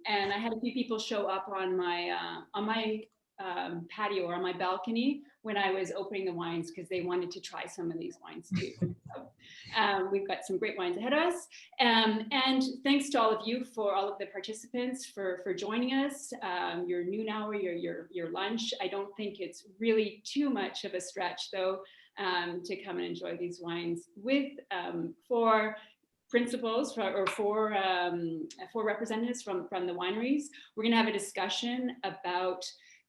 and I had a few people show up on my patio or on my balcony when I was opening the wines because they wanted to try some of these wines too. So, we've got some great wines ahead of us. And thanks to all of you, for all of the participants for joining us. Your noon hour, your lunch. I don't think it's really too much of a stretch though to come and enjoy these wines with four principals or four representatives from the wineries. We're going to have a discussion about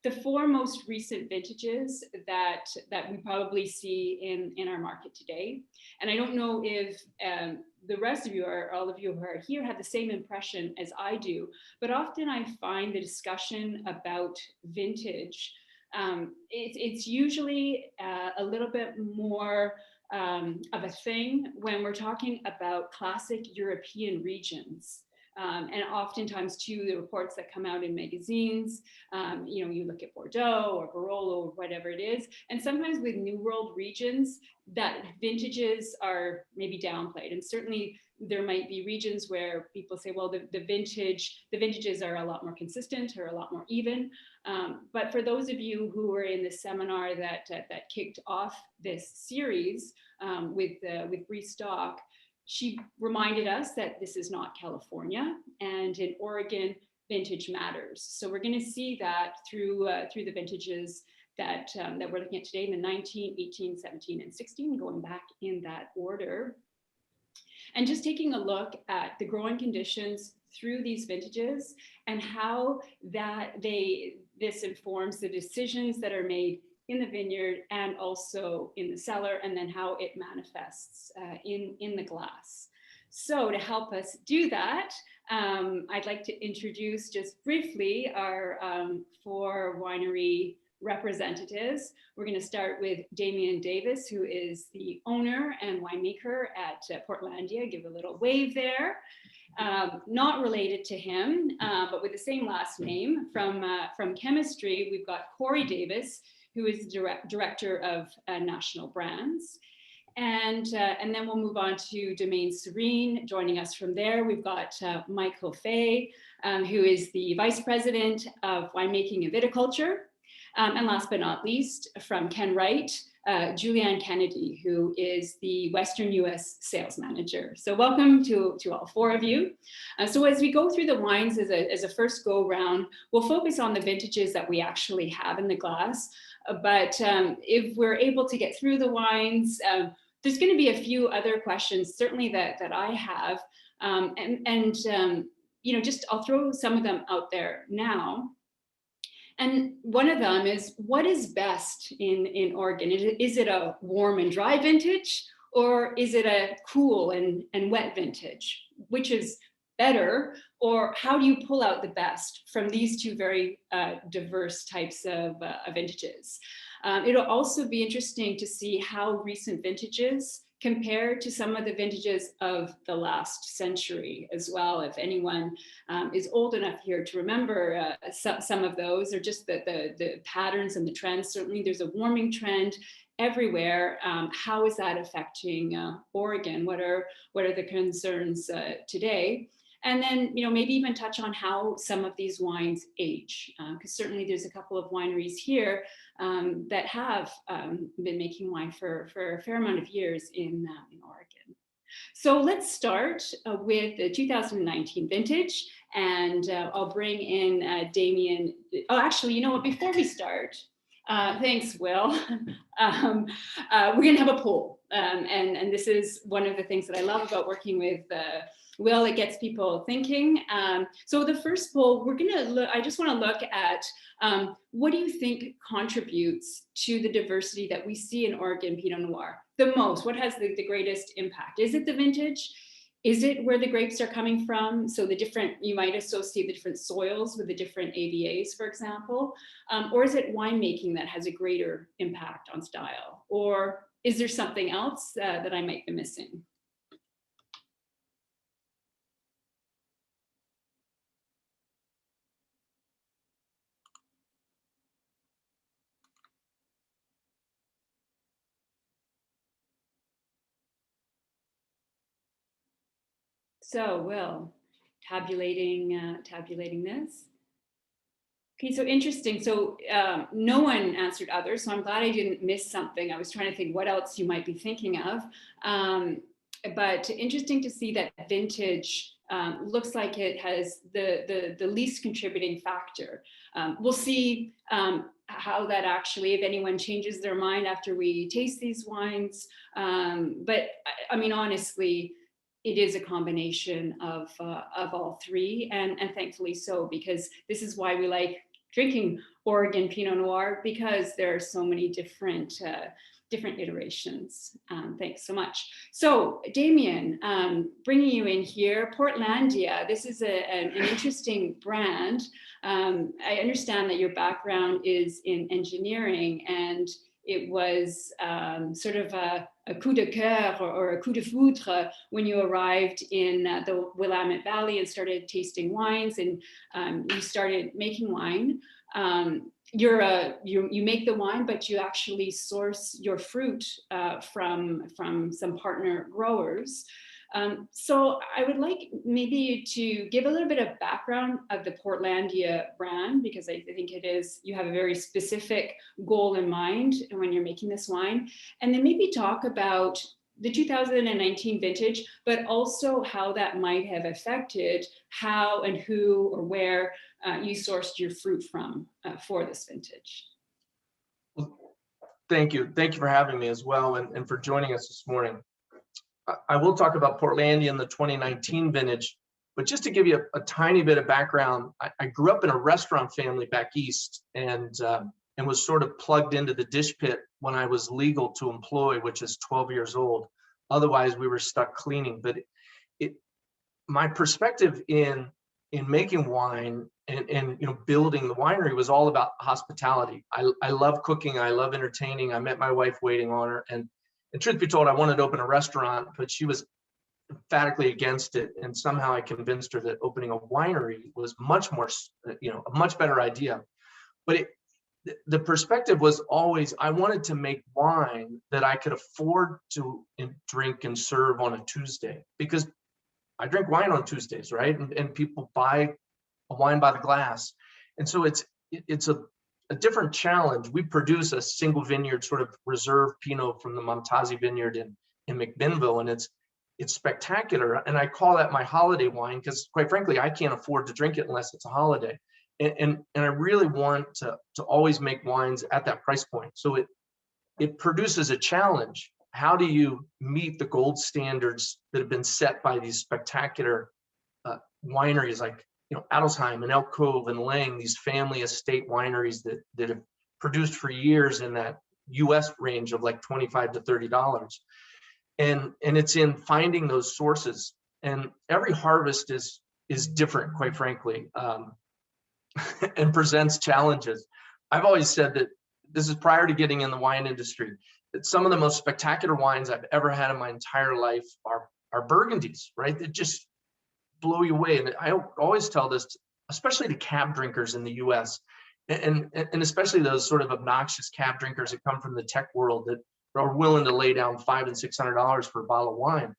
the four most recent vintages that we probably see in our market today. And I don't know if the rest of you or all of you who are here have the same impression as I do, but often I find the discussion about vintage, it's usually a little bit more of a thing when we're talking about classic European regions. And oftentimes too, the reports that come out in magazines, you look at Bordeaux or Barolo or whatever it is, and sometimes with New World regions, that vintages are maybe downplayed. And certainly there might be regions where people say, well, the vintages are a lot more consistent or a lot more even. But for those of you who were in the seminar that kicked off this series with Bree Stock, she reminded us that this is not California, and in Oregon, vintage matters. So we're going to see that through the vintages that we're looking at today, the 19, 18, 17, and 16, going back in that order. And just taking a look at the growing conditions through these vintages and how this informs the decisions that are made in the vineyard and also in the cellar, and then how it manifests in the glass. So to help us do that, I'd like to introduce just briefly our four winery representatives. We're going to start with Damien Davis, who is the owner and winemaker at Portlandia. Give a little wave there. Not related to him, but with the same last name. From chemistry, we've got Corey Davis, who is director of national brands. And then we'll move on to Domaine Serene. Joining us from there, we've got Michael Fay, who is the vice president of winemaking and viticulture. And last but not least, from Ken Wright, Julianne Kennedy, who is the Western US sales manager. So welcome to all four of you. So as we go through the wines as a first go round, we'll focus on the vintages that we actually have in the glass. But if we're able to get through the wines, there's going to be a few other questions, certainly that I have. Just I'll throw some of them out there now. And one of them is, what is best in Oregon? Is it a warm and dry vintage, or is it a cool and wet vintage? Which is better, or how do you pull out the best from these two very diverse types of vintages? It'll also be interesting to see how recent vintages compare to some of the vintages of the last century as well. If anyone is old enough here to remember some of those, or just the patterns and the trends. Certainly there's a warming trend everywhere. How is that affecting Oregon? What are the concerns today? And then, maybe even touch on how some of these wines age, because certainly there's a couple of wineries here that have been making wine for a fair amount of years in Oregon. So let's start with the 2019 vintage, and I'll bring in Damien. Oh, actually, you know what? Before we start, thanks, Will. We're going to have a poll, and this is one of the things that I love about working with Will. It gets people thinking. So the first poll, I just want to look at what do you think contributes to the diversity that we see in Oregon Pinot Noir the most? What has the greatest impact? Is it the vintage? Is it where the grapes are coming from? So you might associate the different soils with the different AVAs, for example. Or is it winemaking that has a greater impact on style? Or is there something else that I might be missing? So, Will, tabulating this. Okay, so interesting. So no one answered others, so I'm glad I didn't miss something. I was trying to think what else you might be thinking of. But interesting to see that vintage looks like it has the least contributing factor. We'll see how that actually, if anyone changes their mind after we taste these wines. But I mean, honestly, it is a combination of all three, and thankfully so, because this is why we like drinking Oregon Pinot Noir, because there are so many different iterations. Thanks so much. So Damien, bringing you in here, Portlandia, this is an interesting brand. I understand that your background is in engineering, and it was sort of a coup de cœur or a coup de foudre when you arrived in the Willamette Valley and started tasting wines, and you started making wine. You make the wine, but you actually source your fruit from some partner growers. So I would like maybe to give a little bit of background of the Portlandia brand, because I think you have a very specific goal in mind when you're making this wine. And then maybe talk about the 2019 vintage, but also how that might have affected how and who or where you sourced your fruit from for this vintage. Well, thank you. Thank you for having me as well, and for joining us this morning. I will talk about Portlandia in the 2019 vintage, but just to give you a tiny bit of background, I grew up in a restaurant family back east, and was sort of plugged into the dish pit when I was legal to employ, which is 12 years old. Otherwise, we were stuck cleaning. But my perspective in making wine and building the winery was all about hospitality. I love cooking. I love entertaining. I met my wife waiting on her, and truth be told, I wanted to open a restaurant, but she was emphatically against it. And somehow I convinced her that opening a winery was much more, a much better idea. But the perspective was always, I wanted to make wine that I could afford to drink and serve on a Tuesday, because I drink wine on Tuesdays, right? And people buy a wine by the glass. And so it's a different challenge. We produce a single vineyard sort of reserve Pinot from the Momtazi vineyard in McMinnville, and it's spectacular. And I call that my holiday wine because, quite frankly, I can't afford to drink it unless it's a holiday. And I really want to always make wines at that price point. So it produces a challenge. How do you meet the gold standards that have been set by these spectacular wineries like Adelsheim and Elk Cove and Lang, these family estate wineries that have produced for years in that US range of like $25 to $30. And it's in finding those sources. And every harvest is different, quite frankly, and presents challenges. I've always said that this is prior to getting in the wine industry, that some of the most spectacular wines I've ever had in my entire life are Burgundies, right? That just blow you away. And I always tell this, especially to cab drinkers in the US, and especially those sort of obnoxious cab drinkers that come from the tech world that are willing to lay down $500 and $600 for a bottle of wine.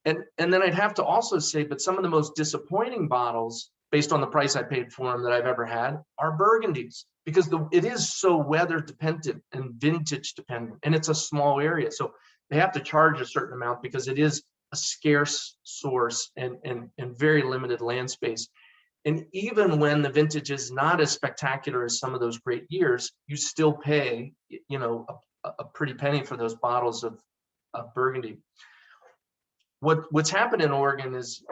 And then I'd have to also say, but some of the most disappointing bottles, based on the price I paid for them, that I've ever had, are Burgundies, because it is so weather dependent and vintage dependent, and it's a small area. So they have to charge a certain amount because it is a scarce source and very limited land space. And even when the vintage is not as spectacular as some of those great years, you still pay, a pretty penny for those bottles of Burgundy. What's happened in Oregon is,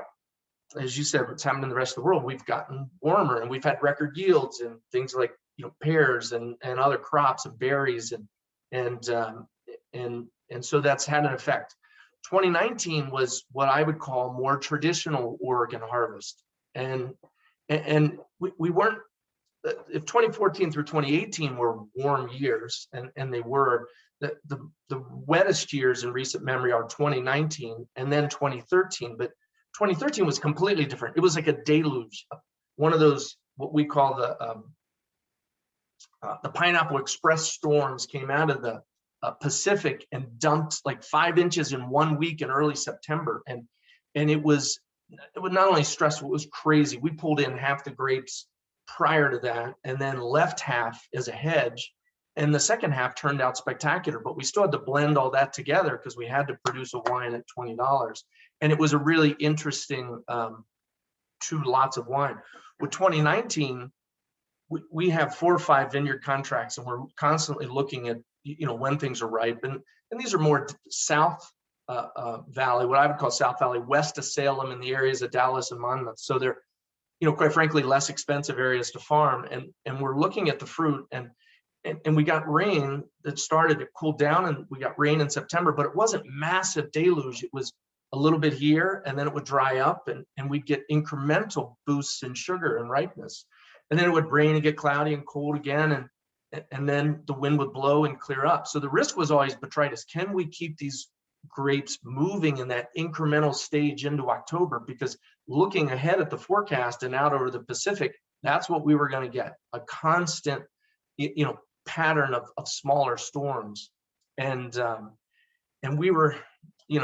as you said, what's happened in the rest of the world, we've gotten warmer and we've had record yields and things like pears and other crops of berries and so that's had an effect. 2019 was what I would call more traditional Oregon harvest, and we weren't. If 2014 through 2018 were warm years, and they were, the wettest years in recent memory are 2019 and then 2013, but 2013 was completely different. It was like a deluge, one of those what we call the Pineapple Express storms came out of the Pacific and dumped like 5 inches in 1 week in early September, and it was it was not only stressful, it was crazy. We pulled in half the grapes prior to that and then left half as a hedge. And the second half turned out spectacular, but we still had to blend all that together because we had to produce a wine at $20. And it was a really interesting 2 lots of wine. With 2019, we have 4 or 5 vineyard contracts, and we're constantly looking at, when things are ripe. And these are more South Valley, what I would call South Valley, west of Salem, in the areas of Dallas and Monmouth. So they're, quite frankly, less expensive areas to farm. And we're looking at the fruit, and we got rain that started to cool down, and we got rain in September, but it wasn't massive deluge. It was a little bit here, and then it would dry up, and we'd get incremental boosts in sugar and ripeness. And then it would rain and get cloudy and cold again, and then the wind would blow and clear up. So the risk was always botrytis. Can we keep these grapes moving in that incremental stage into October? Because looking ahead at the forecast and out over the Pacific, that's what we were going to get, a constant, pattern of smaller storms. And we were,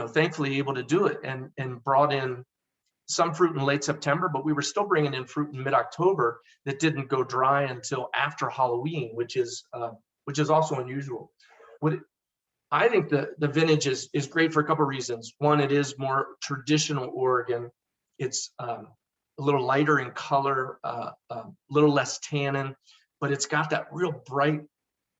thankfully able to do it, and brought in some fruit in late September, but we were still bringing in fruit in mid-October that didn't go dry until after Halloween, which is also unusual. I think the vintage is great for a couple of reasons. One, it is more traditional Oregon. It's a little lighter in color, a little less tannin, but it's got that real bright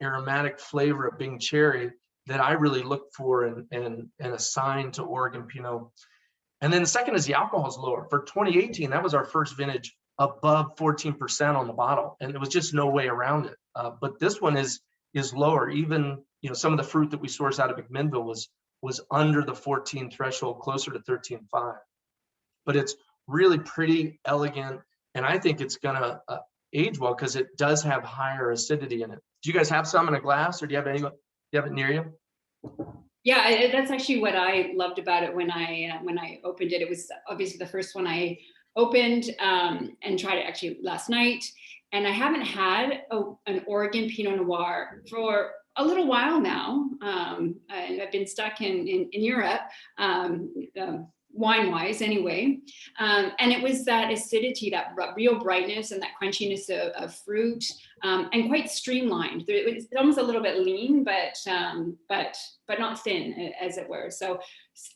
aromatic flavor of Bing cherry that I really look for and assign to Oregon Pinot. And then the second is the alcohol is lower. For 2018, that was our first vintage above 14% on the bottle, and there was just no way around it. But this one is lower. Even some of the fruit that we source out of McMinnville was under the 14 threshold, closer to 13.5. But it's really pretty elegant, and I think it's gonna age well because it does have higher acidity in it. Do you guys have some in a glass, or do you have it near you? Yeah, that's actually what I loved about it when I opened it. It was obviously the first one I opened and tried it actually last night. And I haven't had an Oregon Pinot Noir for a little while now. I've been stuck in Europe, wine-wise anyway. And it was that acidity, that real brightness and that crunchiness of fruit, and quite streamlined. It's almost a little bit lean, but not thin, as it were. So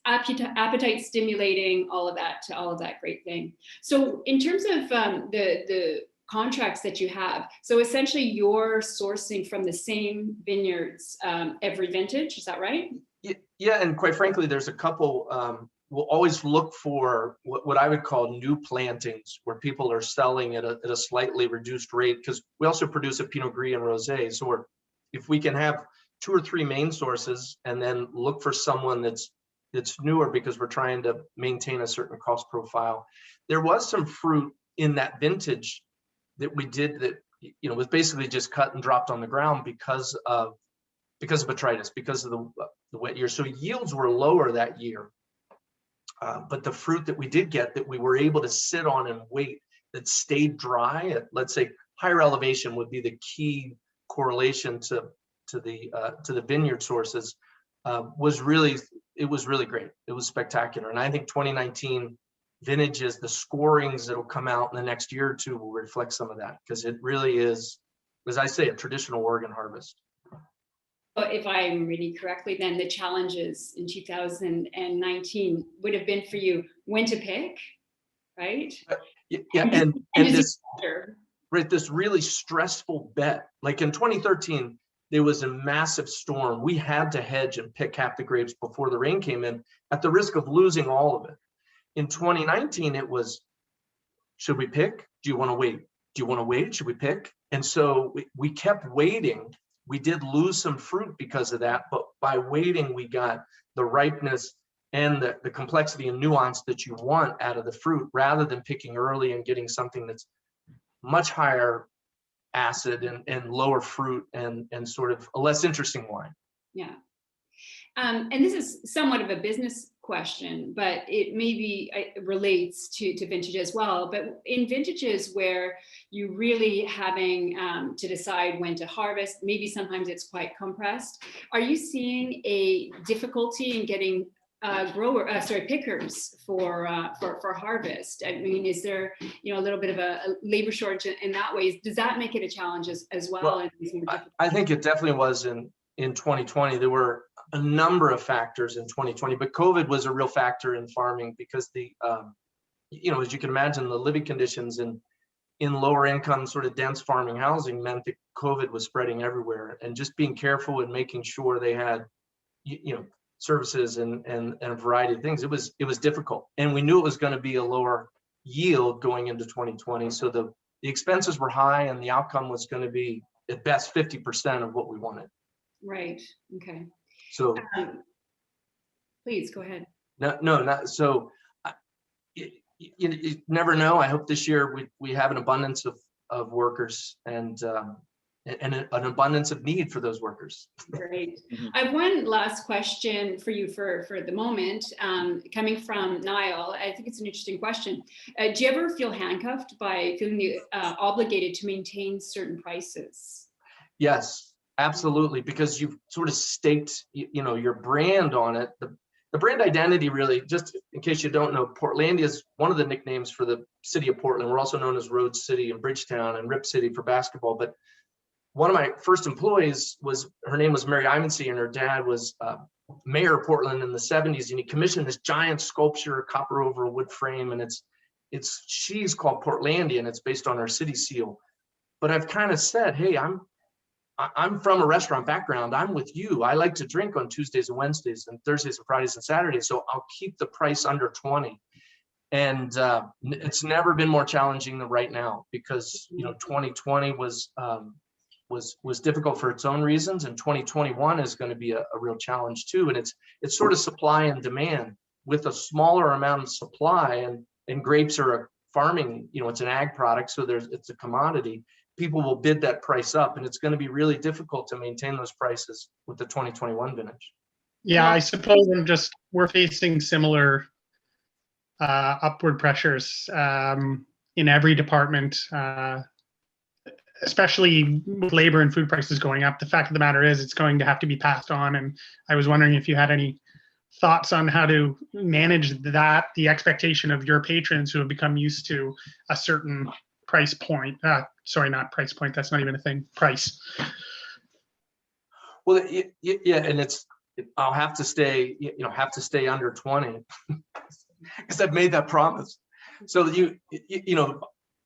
appetite stimulating, all of that great thing. So in terms of the contracts that you have, so essentially you're sourcing from the same vineyards every vintage, is that right? Yeah, and quite frankly, there's a couple. We'll always look for what I would call new plantings, where people are selling at a slightly reduced rate, because we also produce a Pinot Gris and Rosé. So if we can have 2 or 3 main sources, and then look for someone that's newer, because we're trying to maintain a certain cost profile. There was some fruit in that vintage that we did that was basically just cut and dropped on the ground because of botrytis, because of the wet year. So yields were lower that year. But the fruit that we did get, that we were able to sit on and wait, that stayed dry at, let's say, higher elevation would be the key correlation to the vineyard sources, was really great. It was spectacular. And I think 2019 vintages, the scorings that'll come out in the next year or two will reflect some of that, because it really is, as I say, a traditional Oregon harvest. If I'm reading correctly, then the challenges in 2019 would have been for you when to pick, right? Yeah, and this really stressful bet. Like in 2013, there was a massive storm. We had to hedge and pick half the grapes before the rain came in, at the risk of losing all of it. In 2019, it was, should we pick? Do you want to wait? Do you want to wait? Should we pick? And so we kept waiting. We did lose some fruit because of that, but by waiting, we got the ripeness and the complexity and nuance that you want out of the fruit, rather than picking early and getting something that's much higher acid and lower fruit and sort of a less interesting wine. Yeah. And this is somewhat of a business question, but it maybe relates to vintage as well. But in vintages where you really having to decide when to harvest, maybe sometimes it's quite compressed. Are you seeing a difficulty in getting pickers for harvest? I mean, is there, a little bit of a labor shortage in that way? Does that make it a challenge as well? Well, I think it definitely was in 2020. There were a number of factors in 2020, but COVID was a real factor in farming because as you can imagine, the living conditions in lower income, sort of dense farming housing meant that COVID was spreading everywhere, and just being careful and making sure they had, services and a variety of things. It was difficult, and we knew it was going to be a lower yield going into 2020. So the expenses were high, and the outcome was going to be at best 50% of what we wanted. Right. Okay. So please go ahead. No, not so. You never know. I hope this year we have an abundance of workers and an abundance of need for those workers. Great. I have one last question for you for the moment, coming from Niall. I think it's an interesting question. Do you ever feel handcuffed by feeling obligated to maintain certain prices? Yes, absolutely, because you've sort of staked, your brand on it. The brand identity, really, just in case you don't know, Portlandia is one of the nicknames for the city of Portland. We're also known as Road City and Bridgetown and Rip City for basketball. But one of my first employees her name was Mary Imancy, and her dad was mayor of Portland in the 70s. And he commissioned this giant sculpture, copper over a wood frame, and she's called Portlandia, and it's based on our city seal. But I've kind of said, hey, I'm from a restaurant background. I'm with you. I like to drink on Tuesdays and Wednesdays and Thursdays and Fridays and Saturdays. So I'll keep the price under 20. And it's never been more challenging than right now, because 2020 was difficult for its own reasons, and 2021 is going to be a real challenge too. And it's sort of supply and demand. With a smaller amount of supply, and grapes are a farming, it's an ag product, so it's a commodity. People will bid that price up, and it's going to be really difficult to maintain those prices with the 2021 vintage. Yeah, I suppose we're facing similar upward pressures in every department, especially with labor and food prices going up. The fact of the matter is it's going to have to be passed on. And I was wondering if you had any thoughts on how to manage that, the expectation of your patrons who have become used to a certain price point. Sorry, not price point. That's not even a thing. Price. Well, yeah, and I'll have to stay under 20 because I've made that promise. So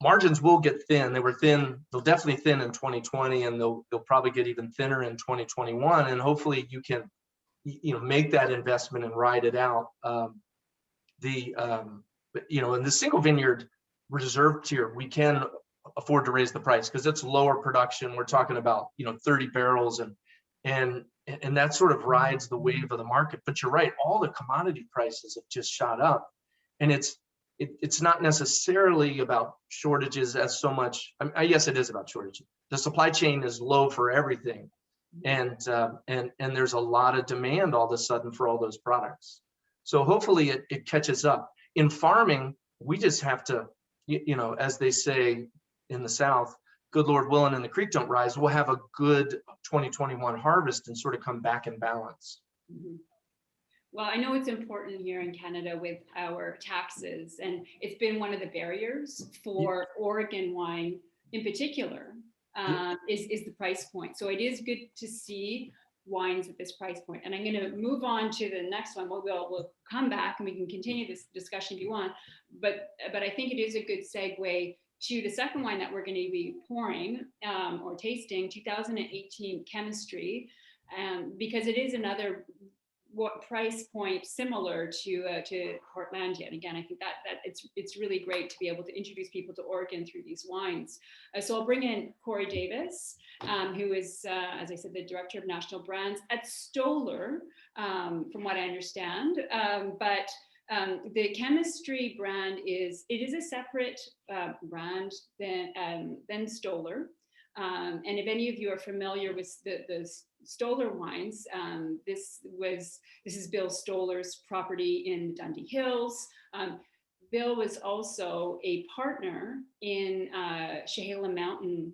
margins will get thin. They were thin. They'll definitely thin in 2020, and they'll probably get even thinner in 2021. And hopefully you can, make that investment and ride it out. In the single vineyard reserve tier, we can afford to raise the price because it's lower production. We're talking about 30 barrels, and that sort of rides the wave of the market. But you're right, all the commodity prices have just shot up, and it's not necessarily about shortages as so much. Yes, it is about shortages. The supply chain is low for everything, and there's a lot of demand all of a sudden for all those products. So hopefully it catches up. In farming, we just have to, as they say in the South, good Lord willing and the creek don't rise, we'll have a good 2021 harvest and sort of come back in balance. Mm-hmm. Well, I know it's important here in Canada with our taxes, and it's been one of the barriers for Oregon wine in particular, is the price point. So it is good to see wines at this price point. And I'm going to move on to the next one. We'll come back and we can continue this discussion if you want. But I think it is a good segue to the second wine that we're going to be pouring or tasting, 2018 Chemistry, because it is another price point similar to Portlandia. And again, I think that it's really great to be able to introduce people to Oregon through these wines. So I'll bring in Corey Davis, who is, as I said, the Director of National Brands at Stoller, from what I understand. But the Chemistry brand is a separate brand than Stoller. And if any of you are familiar with the Stoller wines, this is Bill Stoller's property in the Dundee Hills. Bill was also a partner in Chehalem Mountain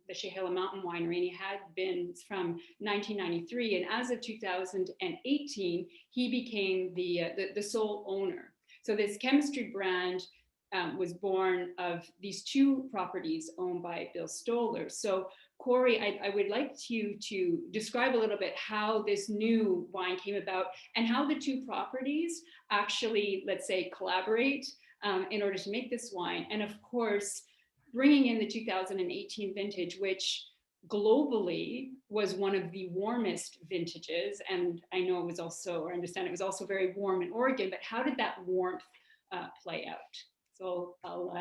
the Chehalem Mountain Winery, and he had been from 1993. And as of 2018, he became the sole owner. So this chemistry brand was born of these two properties owned by Bill Stoller. So Corey, I would like you to describe a little bit how this new wine came about and how the two properties actually, let's say, collaborate in order to make this wine. And of course, bringing in the 2018 vintage, which globally was one of the warmest vintages. And I know it was also, or I understand it was also very warm in Oregon, but how did that warmth play out? So I'll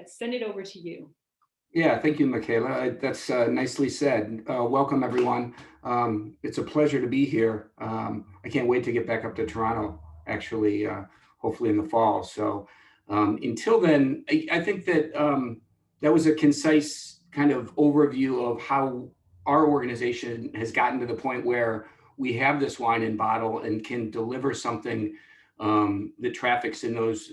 send it over to you. Yeah, thank you, Michaela. That's nicely said. Welcome, everyone. It's a pleasure to be here. I can't wait to get back up to Toronto, actually, hopefully in the fall. So until then, I think that that was a concise kind of overview of how our organization has gotten to the point where we have this wine in bottle and can deliver something that traffics in those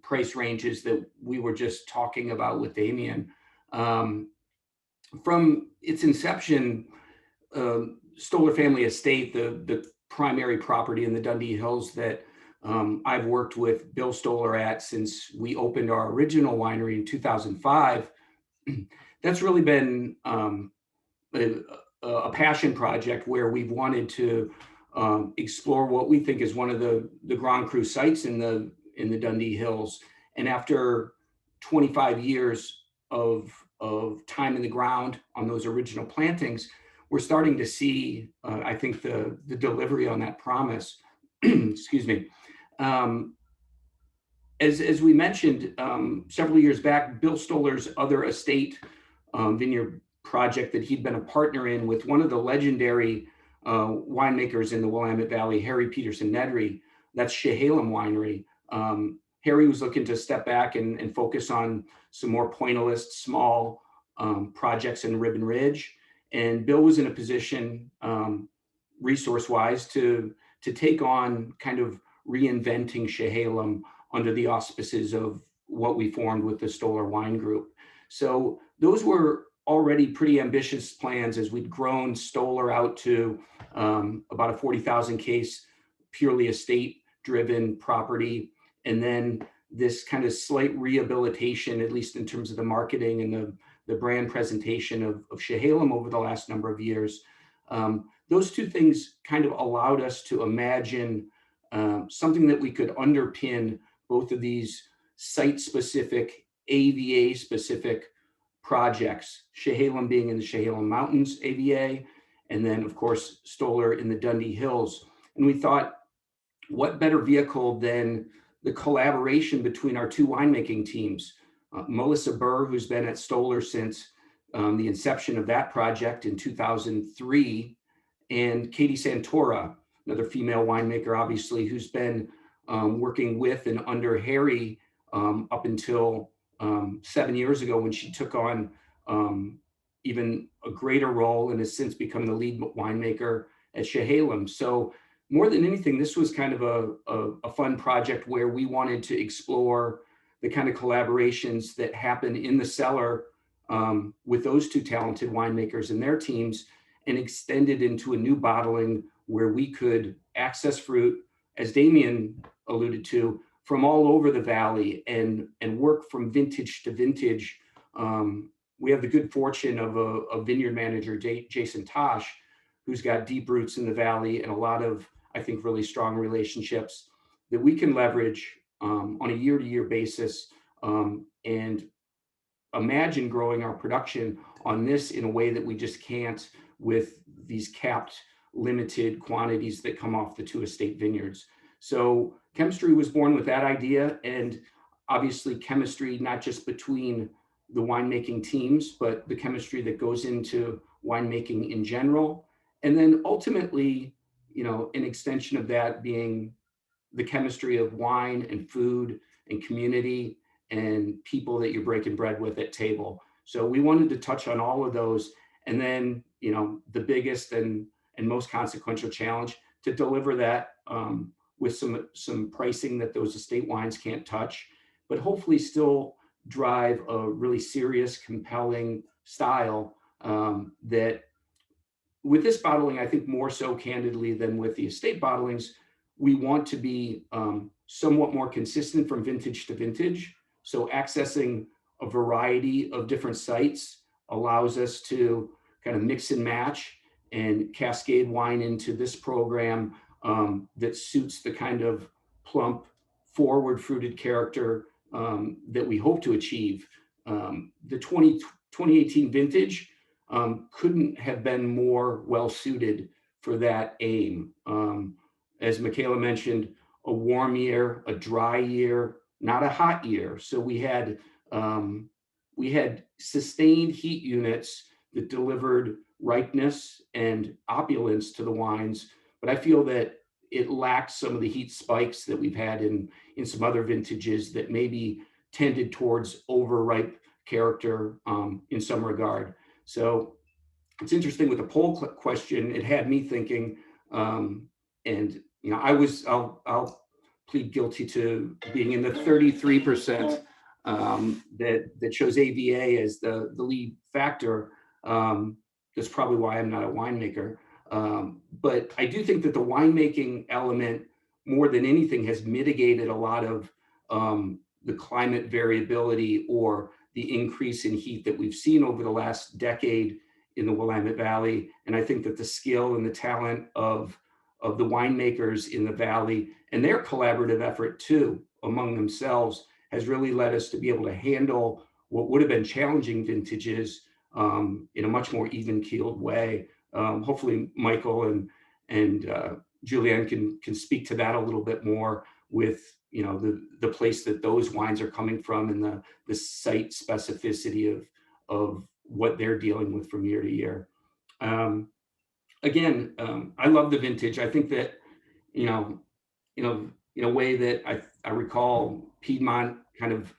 price ranges that we were just talking about with Damien. From its inception, Stoller Family Estate, the primary property in the Dundee Hills that I've worked with Bill Stoller at since we opened our original winery in 2005, that's really been a passion project where we've wanted to explore what we think is one of the Grand Cru sites in the Dundee Hills. And after 25 years of time in the ground on those original plantings, we're starting to see, I think, the delivery on that promise. Excuse me. As we mentioned several years back, Bill Stoller's other estate vineyard project that he'd been a partner in with one of the legendary winemakers in the Willamette Valley, Harry Peterson Nedry, that's Chehalem Winery. Harry was looking to step back and focus on some more pointillist, small projects in Ribbon Ridge. And Bill was in a position, resource-wise, to take on kind of reinventing Chehalem under the auspices of what we formed with the Stoller Wine Group. So those were already pretty ambitious plans as we'd grown Stoller out to about a 40,000 case, purely estate-driven property. And then this kind of slight rehabilitation, at least in terms of the marketing and the brand presentation of Chehalem over the last number of years. Those two things kind of allowed us to imagine something that we could underpin both of these site-specific, AVA-specific projects, Chehalem being in the Chehalem Mountains AVA, and then, of course, Stoller in the Dundee Hills. And we thought, what better vehicle than the collaboration between our two winemaking teams. Melissa Burr, who's been at Stoller since the inception of that project in 2003, and Katie Santora, another female winemaker, obviously, who's been working with and under Harry up until 7 years ago when she took on even a greater role and has since become the lead winemaker at Chehalem. So more than anything, this was kind of a fun project where we wanted to explore the kind of collaborations that happen in the cellar with those two talented winemakers and their teams, and extend it into a new bottling where we could access fruit, as Damien alluded to, from all over the valley and work from vintage to vintage. We have the good fortune of a vineyard manager, Jason Tosh, who's got deep roots in the valley and a lot of, I think, really strong relationships that we can leverage on a year-to-year basis and imagine growing our production on this in a way that we just can't with these capped, limited quantities that come off the two estate vineyards. So chemistry was born with that idea, and obviously chemistry, not just between the winemaking teams, but the chemistry that goes into winemaking in general. And then ultimately, you know, an extension of that being the chemistry of wine and food and community and people that you're breaking bread with at table. So we wanted to touch on all of those. And then, you know, the biggest and most consequential challenge to deliver that with some pricing that those estate wines can't touch, but hopefully still drive a really serious, compelling style that with this bottling, I think more so candidly than with the estate bottlings, we want to be somewhat more consistent from vintage to vintage. So accessing a variety of different sites allows us to kind of mix and match and cascade wine into this program that suits the kind of plump, forward fruited character that we hope to achieve. The 2018 vintage couldn't have been more well suited for that aim. As Michaela mentioned, a warm year, a dry year, not a hot year. So we had sustained heat units that delivered ripeness and opulence to the wines, but I feel that it lacked some of the heat spikes that we've had in some other vintages that maybe tended towards overripe character in some regard. So it's interesting with the poll question, it had me thinking, and I'll plead guilty to being in the 33% that chose AVA as the lead factor. That's probably why I'm not a winemaker. But I do think that the winemaking element, more than anything, has mitigated a lot of the climate variability or the increase in heat that we've seen over the last decade in the Willamette Valley. And I think that the skill and the talent of the winemakers in the Valley and their collaborative effort too among themselves has really led us to be able to handle what would have been challenging vintages in a much more even-keeled way. Hopefully Michael and Julianne can speak to that a little bit more with the place that those wines are coming from and the site specificity of what they're dealing with from year to year. Again, I love the vintage. I think that in a way that I recall Piedmont kind of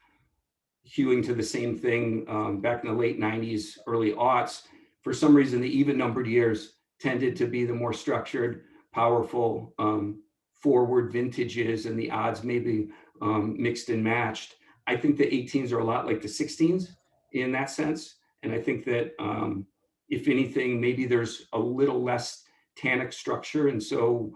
hewing to the same thing back in the late 90s, early aughts. For some reason, the even numbered years tended to be the more structured, powerful, forward vintages, and the odds maybe mixed and matched. I think the 18s are a lot like the 16s in that sense. And I think that if anything, maybe there's a little less tannic structure. And so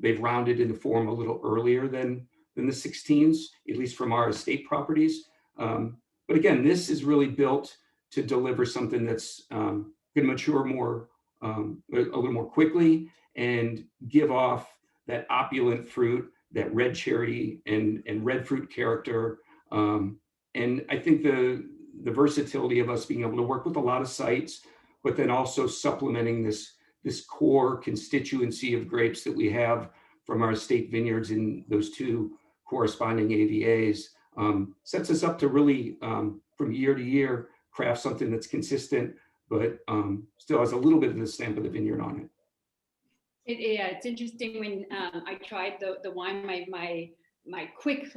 they've rounded into form a little earlier than the 16s, at least from our estate properties. But again, this is really built to deliver something that's going to mature more, a little more quickly and give off that opulent fruit, that red cherry and red fruit character. And I think the versatility of us being able to work with a lot of sites, but then also supplementing this core constituency of grapes that we have from our estate vineyards in those two corresponding AVAs sets us up to really, from year to year, craft something that's consistent, but still has a little bit of the stamp of the vineyard on it. Yeah, it's interesting when I tried the wine, my quick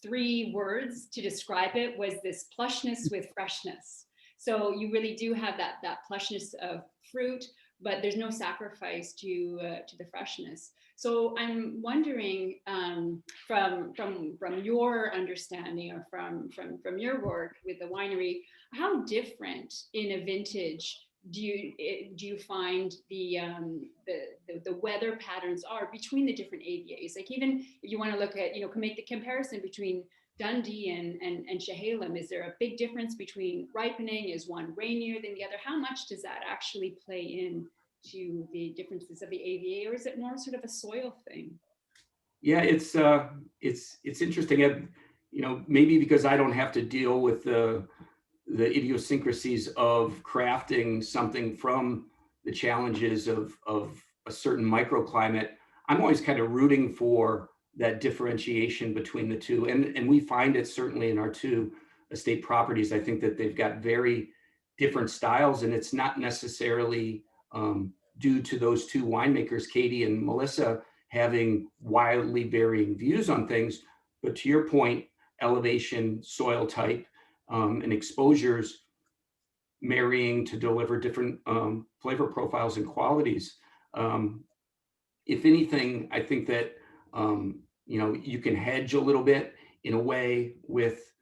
3 words to describe it was this plushness with freshness. So you really do have that plushness of fruit, but there's no sacrifice to the freshness. So I'm wondering from your understanding or from your work with the winery, how different in a vintage do you find the weather patterns are between the different AVAs? Like even if you want to look at, can make the comparison between Dundee and Chehalem, is there a big difference between ripening? Is one rainier than the other? How much does that actually play in to the differences of the AVA, or is it more sort of a soil thing? Yeah, it's interesting. Maybe because I don't have to deal with the idiosyncrasies of crafting something from the challenges of a certain microclimate, I'm always kind of rooting for that differentiation between the two. And we find it certainly in our 2 estate properties. I think that they've got very different styles, and it's not necessarily due to those 2 winemakers, Katie and Melissa, having wildly varying views on things. But to your point, elevation, soil type, and exposures marrying to deliver different flavor profiles and qualities. If anything, I think that you can hedge a little bit in a way with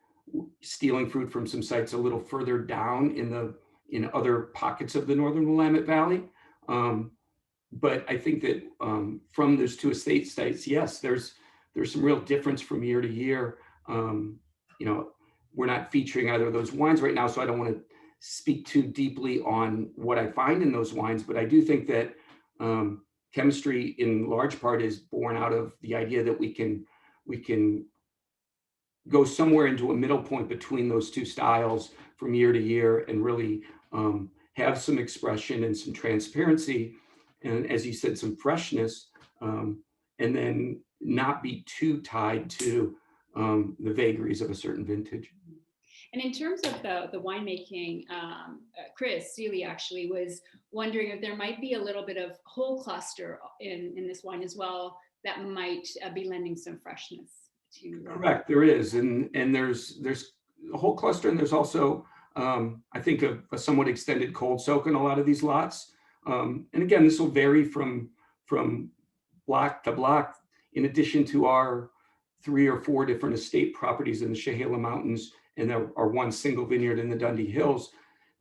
stealing fruit from some sites a little further down in other pockets of the northern Willamette Valley. But I think that from those two estate sites, yes, there's some real difference from year to year. We're not featuring either of those wines right now, so I don't want to speak too deeply on what I find in those wines, but I do think that chemistry in large part is born out of the idea that we can go somewhere into a middle point between those two styles from year to year and really have some expression and some transparency, and as you said, some freshness, and then not be too tied to the vagaries of a certain vintage. And in terms of the winemaking, Chris Seeley actually was wondering if there might be a little bit of whole cluster in this wine as well that might be lending some freshness to. Correct, there is, and there's a whole cluster, and there's also I think a somewhat extended cold soak in a lot of these lots. And again, this will vary from block to block. In addition to our 3 or 4 different estate properties in the Chehalem Mountains, and there are one single vineyard in the Dundee Hills,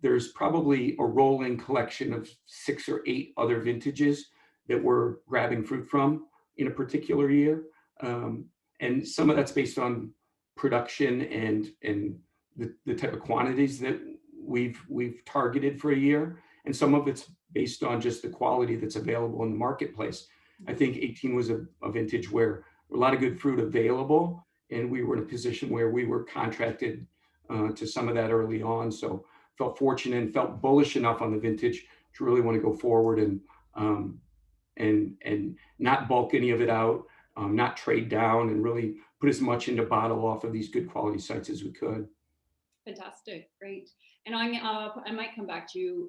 there's probably a rolling collection of 6 or 8 other vintages that we're grabbing fruit from in a particular year. And some of that's based on production and the type of quantities that we've targeted for a year. And some of it's based on just the quality that's available in the marketplace. I think 18 was a vintage where a lot of good fruit available, and we were in a position where we were contracted to some of that early on. So felt fortunate and felt bullish enough on the vintage to really want to go forward and not bulk any of it out, not trade down, and really put as much into bottle off of these good quality sites as we could. Fantastic, great. And I might come back to you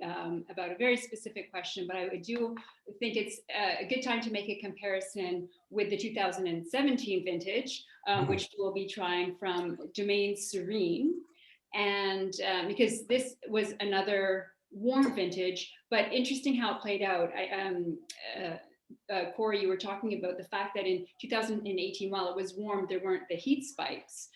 about a very specific question, but I do think it's a good time to make a comparison with the 2017 vintage, which we'll be trying from Domaine Serene. And because this was another warm vintage, but interesting how it played out. Corey, you were talking about the fact that in 2018, while it was warm, there weren't the heat spikes.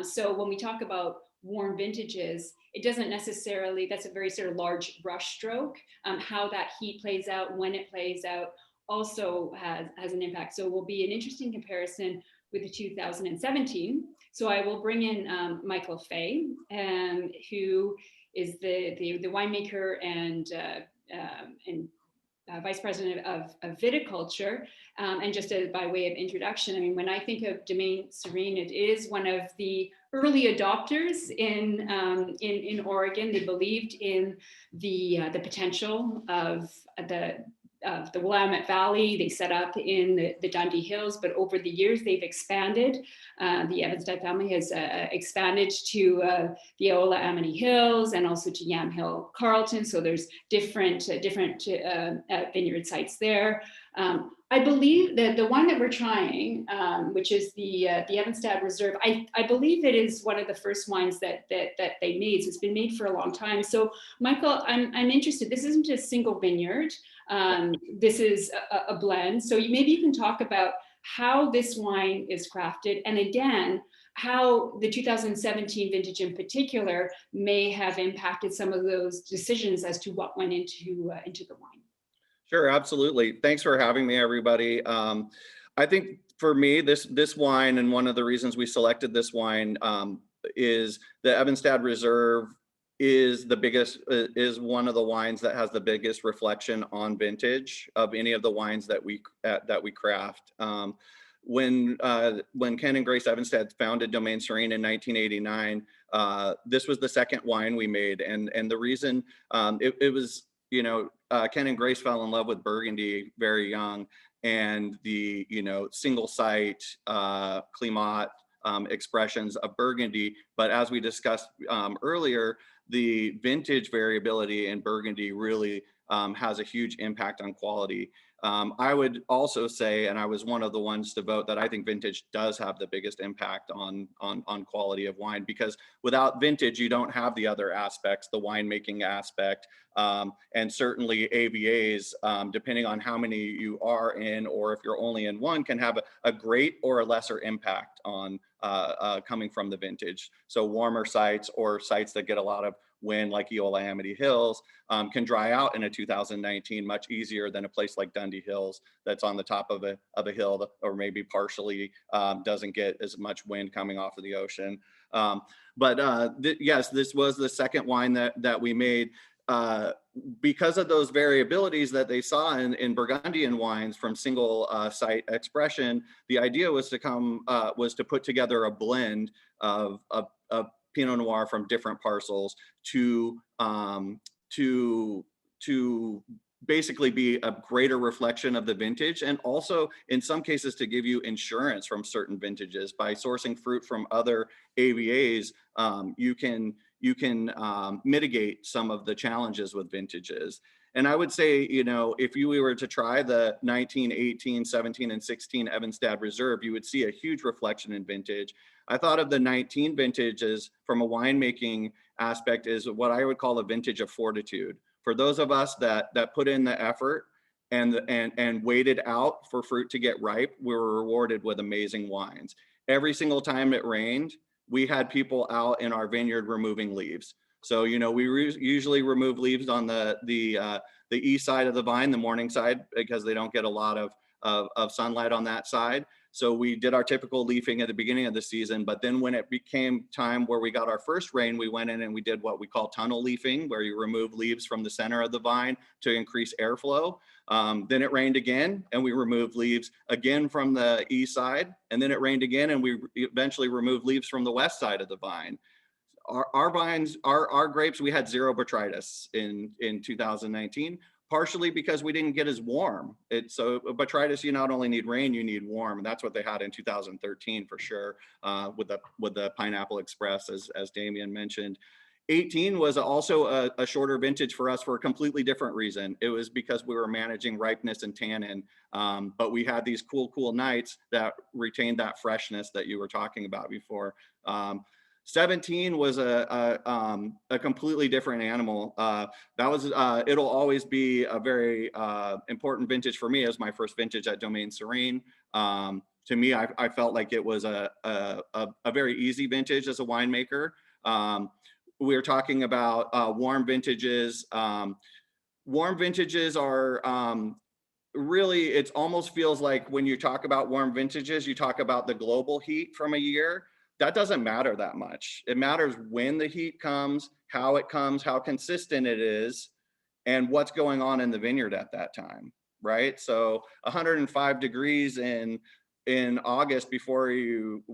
So when we talk about warm vintages, it doesn't necessarily, that's a very sort of large brush stroke. How that heat plays out, when it plays out, also has an impact. So it will be an interesting comparison with the 2017. So I will bring in Michael Fay, who is the winemaker and Vice President of Viticulture. And just by way of introduction, I mean, when I think of Domaine Serene, it is one of the early adopters in Oregon. They believed in the potential of the Willamette Valley. They set up in the Dundee Hills, but over the years they've expanded. The Evanstad family has expanded to the Eola Amity Hills and also to Yamhill Carlton. So there's different vineyard sites there. I believe that the one that we're trying, which is the Evanstad Reserve, I believe it is one of the first wines that they made. So it's been made for a long time. So Michael, I'm interested. This isn't a single vineyard. This is a blend. So maybe you can talk about how this wine is crafted, and again, how the 2017 vintage in particular may have impacted some of those decisions as to what went into the wine. Sure, absolutely. Thanks for having me, everybody. I think for me, this wine, and one of the reasons we selected this wine is the Evanstad Reserve is one of the wines that has the biggest reflection on vintage of any of the wines that we craft. When Ken and Grace Evanstad founded Domaine Serene in 1989, this was the second wine we made, and the reason it was, Ken and Grace fell in love with Burgundy very young, and the single site Climat expressions of Burgundy. But as we discussed earlier, the vintage variability in Burgundy really has a huge impact on quality. I would also say, and I was one of the ones to vote, that I think vintage does have the biggest impact on quality of wine, because without vintage, you don't have the other aspects, the winemaking aspect, and certainly AVAs, depending on how many you are in, or if you're only in one, can have a great or a lesser impact on coming from the vintage. So warmer sites or sites that get a lot of wind like Eola Amity Hills can dry out in a 2019 much easier than a place like Dundee Hills that's on the top of a hill or maybe partially doesn't get as much wind coming off of the ocean. Yes, this was the second wine that we made. Because of those variabilities that they saw in Burgundian wines from single site expression, the idea was to put together a blend of Pinot Noir from different parcels to basically be a greater reflection of the vintage, and also in some cases to give you insurance from certain vintages. By sourcing fruit from other AVAs, you can mitigate some of the challenges with vintages. And I would say, if you were to try the 19, 18, 17, and 16 Evenstad Reserve, you would see a huge reflection in vintage. I thought of the 19 vintage as, from a winemaking aspect, is what I would call a vintage of fortitude. For those of us that put in the effort and waited out for fruit to get ripe, we were rewarded with amazing wines. Every single time it rained, we had people out in our vineyard removing leaves. So, we usually remove leaves on the east side of the vine, the morning side, because they don't get a lot of sunlight on that side. So we did our typical leafing at the beginning of the season, but then when it became time where we got our first rain, we went in and we did what we call tunnel leafing, where you remove leaves from the center of the vine to increase airflow. Then it rained again and we removed leaves again from the east side, and then it rained again and we eventually removed leaves from the west side of the vine. Our vines, our grapes, we had zero botrytis in 2019. Partially because we didn't get as warm. So botrytis, you not only need rain, you need warm. And that's what they had in 2013 for sure, with the Pineapple Express, as Damien mentioned. 18 was also a shorter vintage for us for a completely different reason. It was because we were managing ripeness and tannin, but we had these cool nights that retained that freshness that you were talking about before. 17 was a completely different animal. It'll always be a very important vintage for me as my first vintage at Domaine Serene. To me, I felt like it was a very easy vintage as a winemaker. We're talking about warm vintages. Warm vintages are really, it almost feels like when you talk about warm vintages, you talk about the global heat from a year. That doesn't matter that much. It matters when the heat comes, how consistent it is, and what's going on in the vineyard at that time, right? So 105 degrees in August before you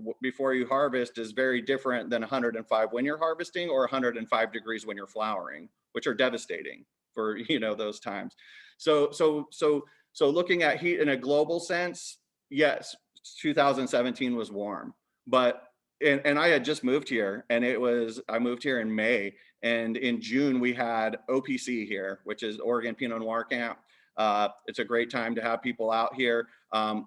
harvest is very different than 105 when you're harvesting, or 105 degrees when you're flowering, which are devastating for those times. So looking at heat in a global sense, yes, 2017 was warm, but and I had just moved here, and I moved here in May, and in June we had OPC here, which is Oregon Pinot Noir Camp. It's a great time to have people out here.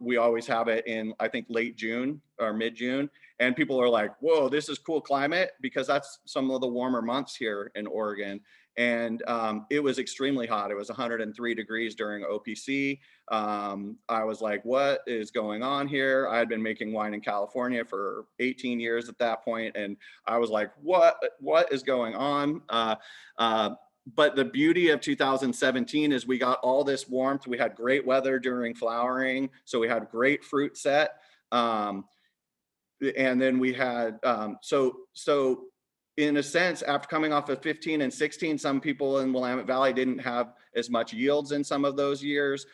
We always have it in, I think, late June or mid-June, and people are like, whoa, this is cool climate, because that's some of the warmer months here in Oregon. And it was extremely hot. It was 103 degrees during OPC. I was like, what is going on here? I had been making wine in California for 18 years at that point, and I was like, what is going on? But the beauty of 2017 is we got all this warmth. We had great weather during flowering, so we had great fruit set. And then we had, so in a sense, after coming off of 15 and 16, some people in Willamette Valley didn't have as much yields in some of those years.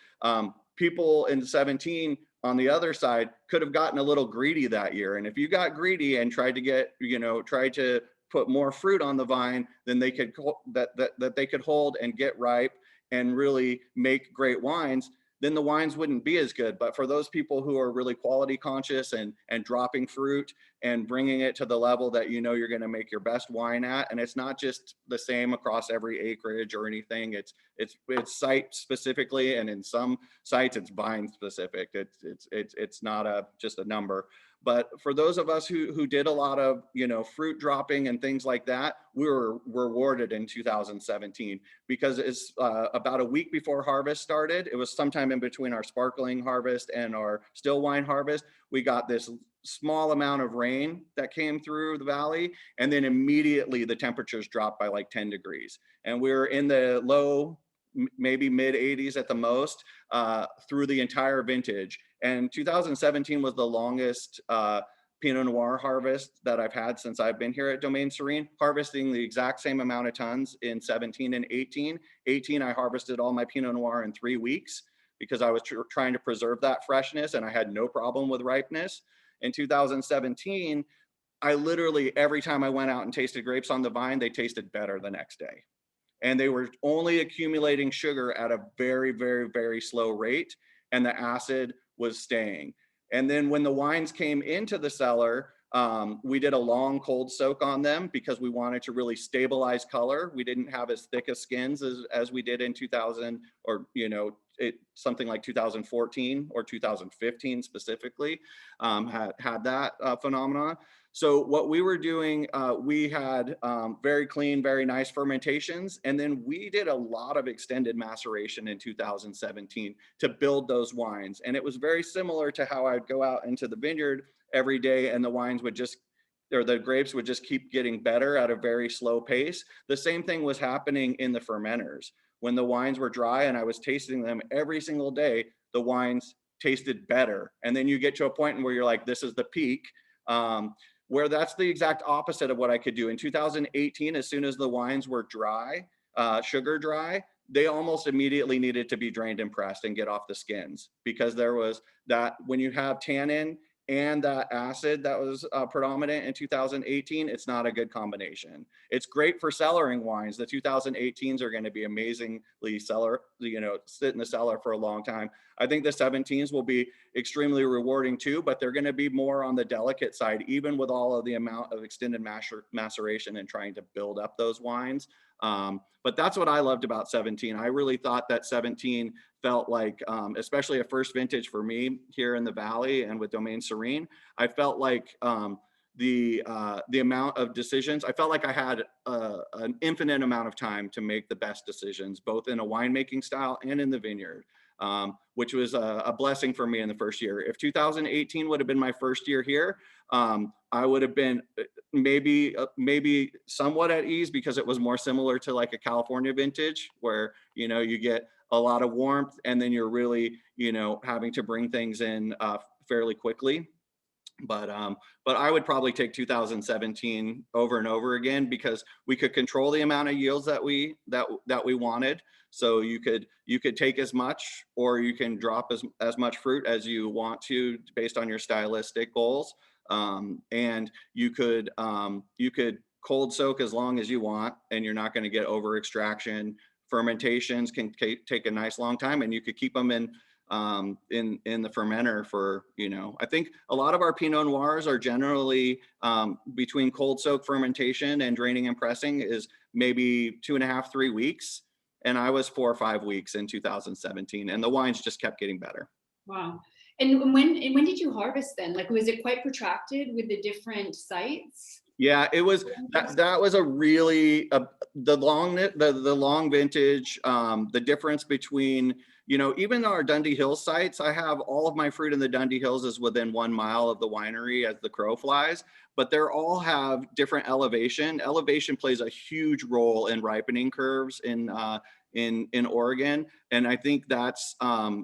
People in 17 on the other side could have gotten a little greedy that year. And if you got greedy and tried to put more fruit on the vine, then they could that they could hold and get ripe and really make great wines, then the wines wouldn't be as good. But for those people who are really quality conscious and dropping fruit and bringing it to the level that you're going to make your best wine at, and it's not just the same across every acreage or anything. It's site specifically, and in some sites it's vine specific. It's not just a number. But for those of us who did a lot of, fruit dropping and things like that, we were rewarded in 2017 because it's about a week before harvest started. It was sometime in between our sparkling harvest and our still wine harvest. We got this small amount of rain that came through the valley, and then immediately the temperatures dropped by like 10 degrees. And we were in the low, maybe mid 80s at the most through the entire vintage. And 2017 was the longest Pinot Noir harvest that I've had since I've been here at Domaine Serene, harvesting the exact same amount of tons in 17 and 18. 18, I harvested all my Pinot Noir in 3 weeks because I was trying to preserve that freshness, and I had no problem with ripeness. In 2017, I literally, every time I went out and tasted grapes on the vine, they tasted better the next day. And they were only accumulating sugar at a very, very, very slow rate, and the acid was staying. And then when the wines came into the cellar, we did a long cold soak on them because we wanted to really stabilize color. We didn't have as thick as skins as we did in 2000 or, something like 2014 or 2015 specifically had that phenomenon. So what we were doing, we had very clean, very nice fermentations. And then we did a lot of extended maceration in 2017 to build those wines. And it was very similar to how I'd go out into the vineyard every day and the wines would the grapes would just keep getting better at a very slow pace. The same thing was happening in the fermenters. When the wines were dry and I was tasting them every single day, the wines tasted better. And then you get to a point where you're like, this is the peak. Where that's the exact opposite of what I could do. In 2018, as soon as the wines were dry, sugar dry, they almost immediately needed to be drained and pressed and get off the skins, because there was that, when you have tannin and that acid that was predominant in 2018, it's not a good combination. It's great for cellaring wines. The 2018s are going to be amazingly sit in the cellar for a long time. I think the 17s will be extremely rewarding too, but they're going to be more on the delicate side, even with all of the amount of extended maceration and trying to build up those wines. But that's what I loved about 17. I really thought that 17 felt like, especially a first vintage for me here in the Valley and with Domaine Serene, I felt like the amount of decisions, I felt like I had an infinite amount of time to make the best decisions, both in a winemaking style and in the vineyard, which was a blessing for me in the first year. If 2018 would have been my first year here, I would have been maybe somewhat at ease, because it was more similar to like a California vintage where, you get a lot of warmth and then you're really, having to bring things in fairly quickly. But I would probably take 2017 over and over again, because we could control the amount of yields that we wanted. So you could take as much, or you can drop as much fruit as you want to based on your stylistic goals. And you could cold soak as long as you want, and you're not going to get over extraction. Fermentations can take a nice long time, and you could keep them in the fermenter for, I think a lot of our Pinot Noirs are generally between cold soak fermentation and draining and pressing is maybe 2.5, 3 weeks. And I was 4 or 5 weeks in 2017, and the wines just kept getting better. Wow. And when did you harvest then? Like, was it quite protracted with the different sites? Yeah, it was, that was a really, the long vintage, the difference between, even our Dundee Hills sites, I have all of my fruit in the Dundee Hills is within 1 mile of the winery as the crow flies, but they're all have different elevation. Elevation plays a huge role in ripening curves in Oregon. And I think that's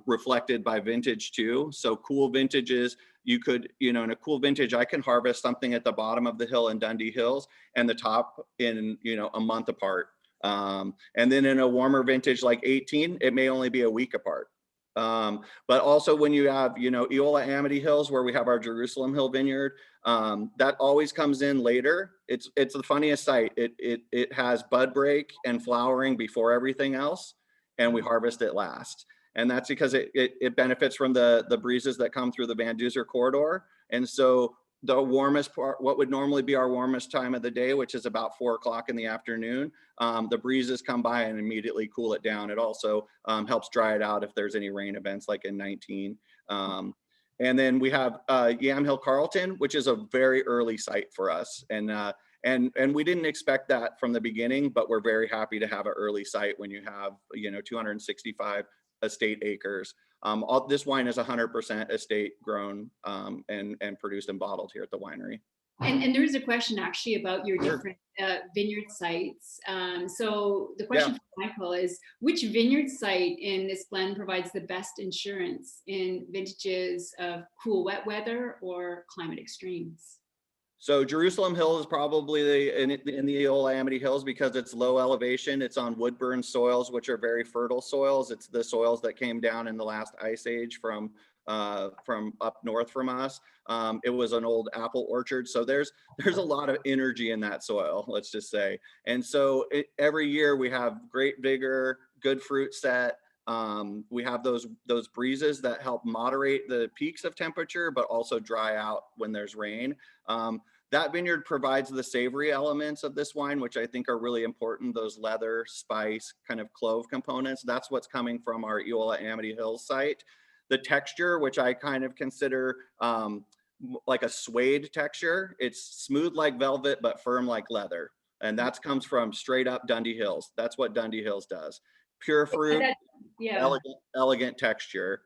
reflected by vintage too. So cool vintages, you could, in a cool vintage, I can harvest something at the bottom of the hill in Dundee Hills and the top in, a month apart. And then in a warmer vintage like 18, it may only be a week apart. But also when you have, Eola Amity Hills, where we have our Jerusalem Hill vineyard, that always comes in later. It's the funniest site. It has bud break and flowering before everything else, and we harvest it last. And that's because it benefits from the breezes that come through the Van Duzer corridor. And so the warmest part, what would normally be our warmest time of the day, which is about 4 o'clock in the afternoon, the breezes come by and immediately cool it down. It also helps dry it out if there's any rain events like in 19. And then we have Yamhill Carlton, which is a very early site for us. And we didn't expect that from the beginning, but we're very happy to have an early site when you have, 265 estate acres. This wine is 100% estate grown and produced and bottled here at the winery. And there is a question actually about your different vineyard sites. So the question for Michael is, which vineyard site in this blend provides the best insurance in vintages of cool, wet weather or climate extremes? So Jerusalem Hill is probably in the Eola Amity Hills because it's low elevation. It's on woodburn soils, which are very fertile soils. It's the soils that came down in the last ice age from up north from us. It was an old apple orchard. So there's a lot of energy in that soil, let's just say. And so every year we have great vigor, good fruit set. We have those breezes that help moderate the peaks of temperature, but also dry out when there's rain. That vineyard provides the savory elements of this wine, which I think are really important. Those leather, spice, kind of clove components. That's what's coming from our Eola Amity Hills site. The texture, which I kind of consider like a suede texture. It's smooth like velvet, but firm like leather. And that comes from straight up Dundee Hills. That's what Dundee Hills does. Pure fruit, elegant texture.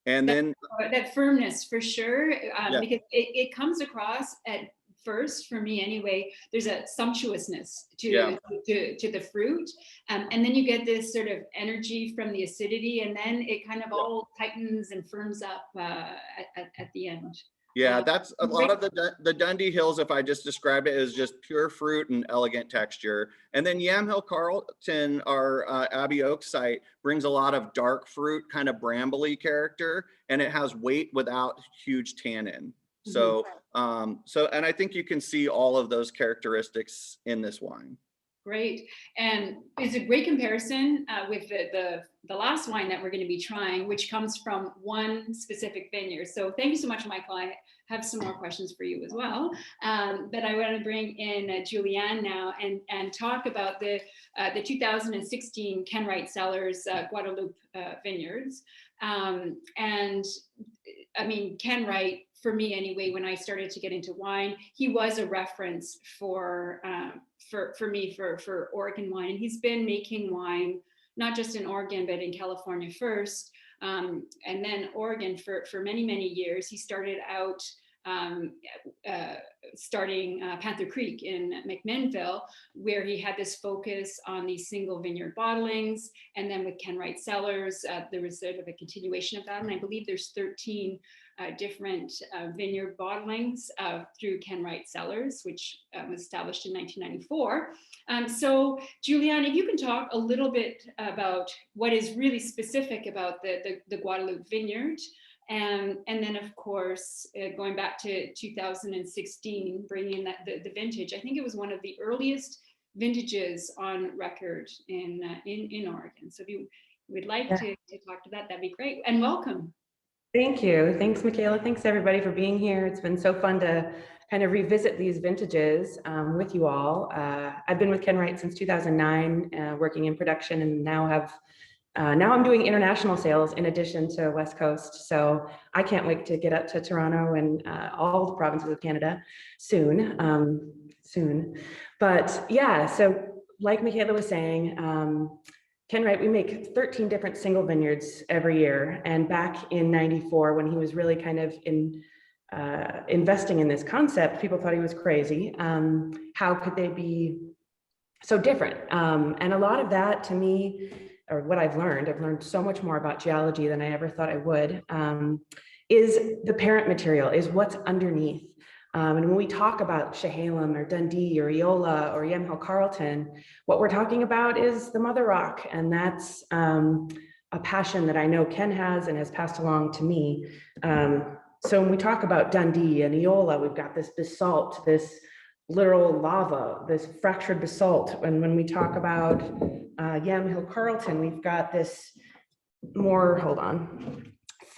And then that firmness for sure, because it comes across at first, for me anyway, there's a sumptuousness to the fruit, and then you get this sort of energy from the acidity, and then it kind of all tightens and firms up at the end. Yeah, that's a lot of the Dundee Hills, if I just describe it as just pure fruit and elegant texture. And then Yamhill Carlton, our Abbey Oak site, brings a lot of dark fruit, kind of brambly character, and it has weight without huge tannin. So, and I think you can see all of those characteristics in this wine. Great. And it's a great comparison with the last wine that we're going to be trying, which comes from one specific vineyard. So thank you so much, Michael. I have some more questions for you as well. But I want to bring in Julianne now and talk about the 2016 Ken Wright Cellars Guadalupe vineyards. And I mean, Ken Wright, for me anyway, when I started to get into wine, he was a reference for me for Oregon wine. And he's been making wine, not just in Oregon, but in California first, and then Oregon for many, many years. He started out starting Panther Creek in McMinnville, where he had this focus on these single vineyard bottlings. And then with Ken Wright Cellars, there was sort of a continuation of that. And I believe there's 13 different vineyard bottlings through Ken Wright Cellars, which was established in 1994. So Julianne, if you can talk a little bit about what is really specific about the Guadalupe vineyard, and then of course, going back to 2016, bringing in the vintage. I think it was one of the earliest vintages on record in Oregon. So if you would like to talk to that, that'd be great. And welcome. Thank you. Thanks, Michaela. Thanks everybody for being here. It's been so fun to kind of revisit these vintages with you all. I've been with Ken Wright since 2009, working in production, and now I'm doing international sales in addition to West Coast. So I can't wait to get up to Toronto and all the provinces of Canada soon. But yeah, so like Michaela was saying, Ken Wright, we make 13 different single vineyards every year. And back in '94, when he was really kind of investing in this concept, people thought he was crazy. How could they be so different? And a lot of that, to me, or what I've learned so much more about geology than I ever thought I would, is the parent material, is what's underneath. And when we talk about Chehalem or Dundee or Eola or Yamhill Carlton, what we're talking about is the mother rock. And that's a passion that I know Ken has and has passed along to me. So when we talk about Dundee and Eola, we've got this basalt, this literal lava, this fractured basalt. And when we talk about Yamhill Carlton, we've got this more,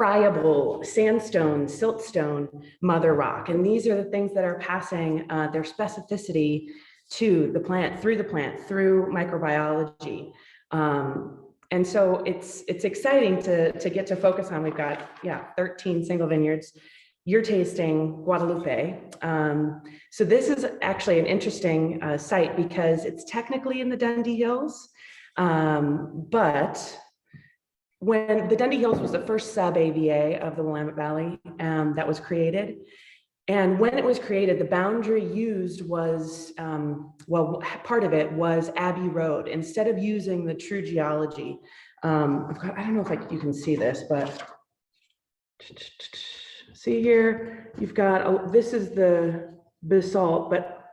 friable sandstone, siltstone, mother rock. And these are the things that are passing their specificity to the plant, through microbiology. And so it's exciting to get to focus on. We've got, 13 single vineyards. You're tasting Guadalupe. So this is actually an interesting site because it's technically in the Dundee Hills, but when the Dundee Hills was the first sub-AVA of the Willamette Valley that was created. And when it was created, the boundary used was, part of it was Abbey Road. Instead of using the true geology, I don't know if you can see this, but see here, you've got, this is the basalt, but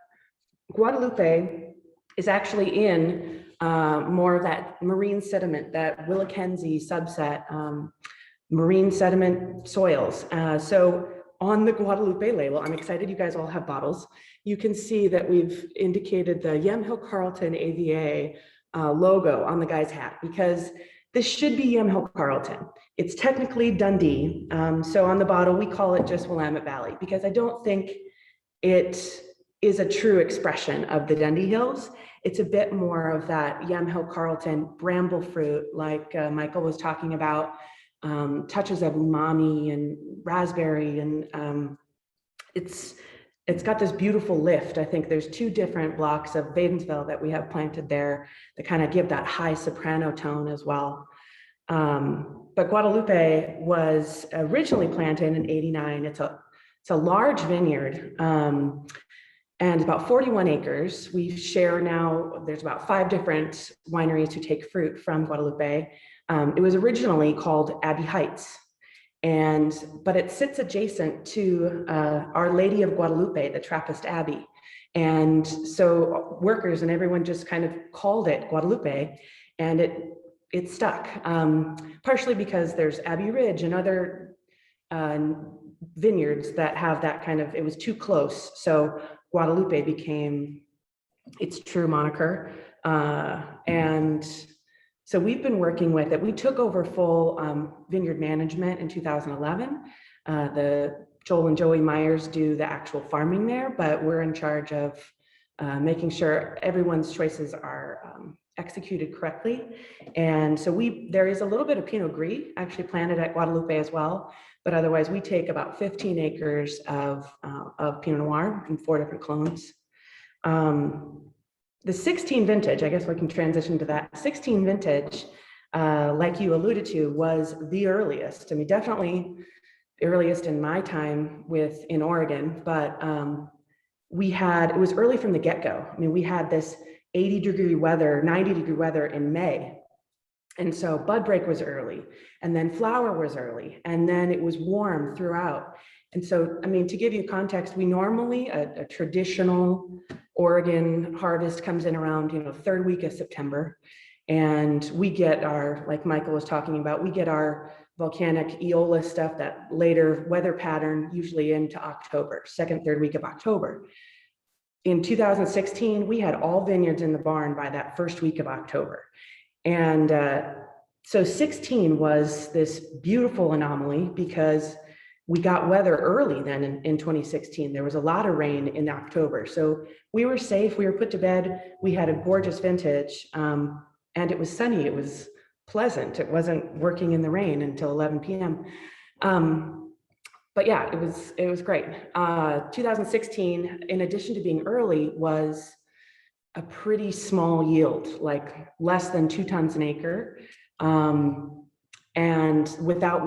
Guadalupe is actually in more of that marine sediment, that Willackenzie subset, marine sediment soils. So on the Guadalupe label, I'm excited you guys all have bottles. You can see that we've indicated the Yamhill Carlton AVA logo on the guy's hat, because this should be Yamhill Carlton. It's technically Dundee. So on the bottle, we call it just Willamette Valley, because I don't think it is a true expression of the Dundee Hills. It's a bit more of that Yamhill Carlton bramble fruit, like Michael was talking about, touches of umami and raspberry, and it's got this beautiful lift. I think there's 2 different blocks of Wadensville that we have planted there that kind of give that high soprano tone as well. But Guadalupe was originally planted in '89. It's a large vineyard, and about 41 acres. We share now, there's about 5 different wineries who take fruit from Guadalupe. It was originally called Abbey Heights, but it sits adjacent to Our Lady of Guadalupe, the Trappist Abbey. And so workers and everyone just kind of called it Guadalupe, and it stuck, partially because there's Abbey Ridge and other vineyards that have that kind of, it was too close. So Guadalupe became its true moniker. And so we've been working with it. We took over full vineyard management in 2011. Joel and Joey Myers do the actual farming there, but we're in charge of making sure everyone's choices are executed correctly. And so there is a little bit of Pinot Gris actually planted at Guadalupe as well, but otherwise we take about 15 acres of Pinot Noir and 4 different clones. The 16 vintage, I guess we can transition to that. 16 vintage, like you alluded to, was the earliest. I mean, definitely the earliest in my time in Oregon, but it was early from the get-go. I mean, we had this 80-degree weather, 90-degree weather in May. And so bud break was early, and then flower was early, and then it was warm throughout. And so, I mean, to give you context, we normally, a traditional Oregon harvest comes in around, 3rd week of September. And we get like Michael was talking about, we get our volcanic Eola stuff, that later weather pattern, usually into October, 2nd, 3rd week of October. In 2016, we had all vineyards in the barn by that 1st week of October. And so 16 was this beautiful anomaly because we got weather early then in 2016. There was a lot of rain in October. So we were safe, we were put to bed. We had a gorgeous vintage, and it was sunny, it was pleasant. It wasn't working in the rain until 11 p.m. But yeah, it was great. 2016, in addition to being early, was a pretty small yield, like less than 2 tons an acre. And without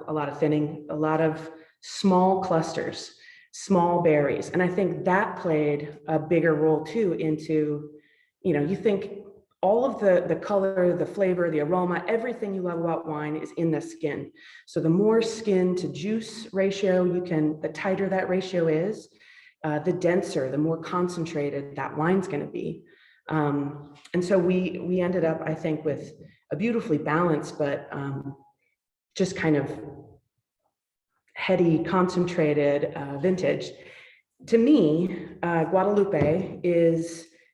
a lot of thinning, a lot of small clusters, small berries. And I think that played a bigger role too into, you think all of the color, the flavor, the aroma, everything you love about wine is in the skin. So the more skin to juice ratio the tighter that ratio is, the denser, the more concentrated that wine's gonna be. And so we ended up, I think, with a beautifully balanced, but just kind of heady, concentrated vintage. To me, Guadalupe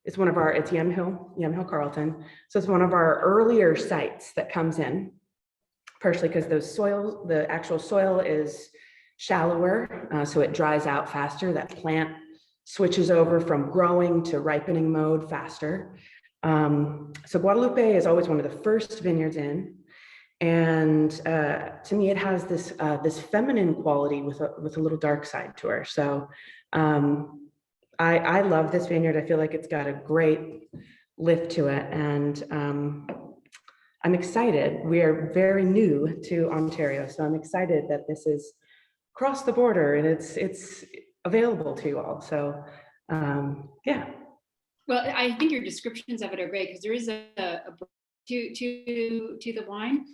it's one of our, it's Yamhill Carlton. So it's one of our earlier sites that comes in, partially because the actual soil is shallower, so it dries out faster. That plant switches over from growing to ripening mode faster. So Guadalupe is always one of the first vineyards in. And to me, it has this this feminine quality with a little dark side to her. So I love this vineyard. I feel like it's got a great lift to it, and I'm excited. We are very new to Ontario, so I'm excited that this is across the border and it's available to you all. So yeah. Well, I think your descriptions of it are great because there is a to the wine,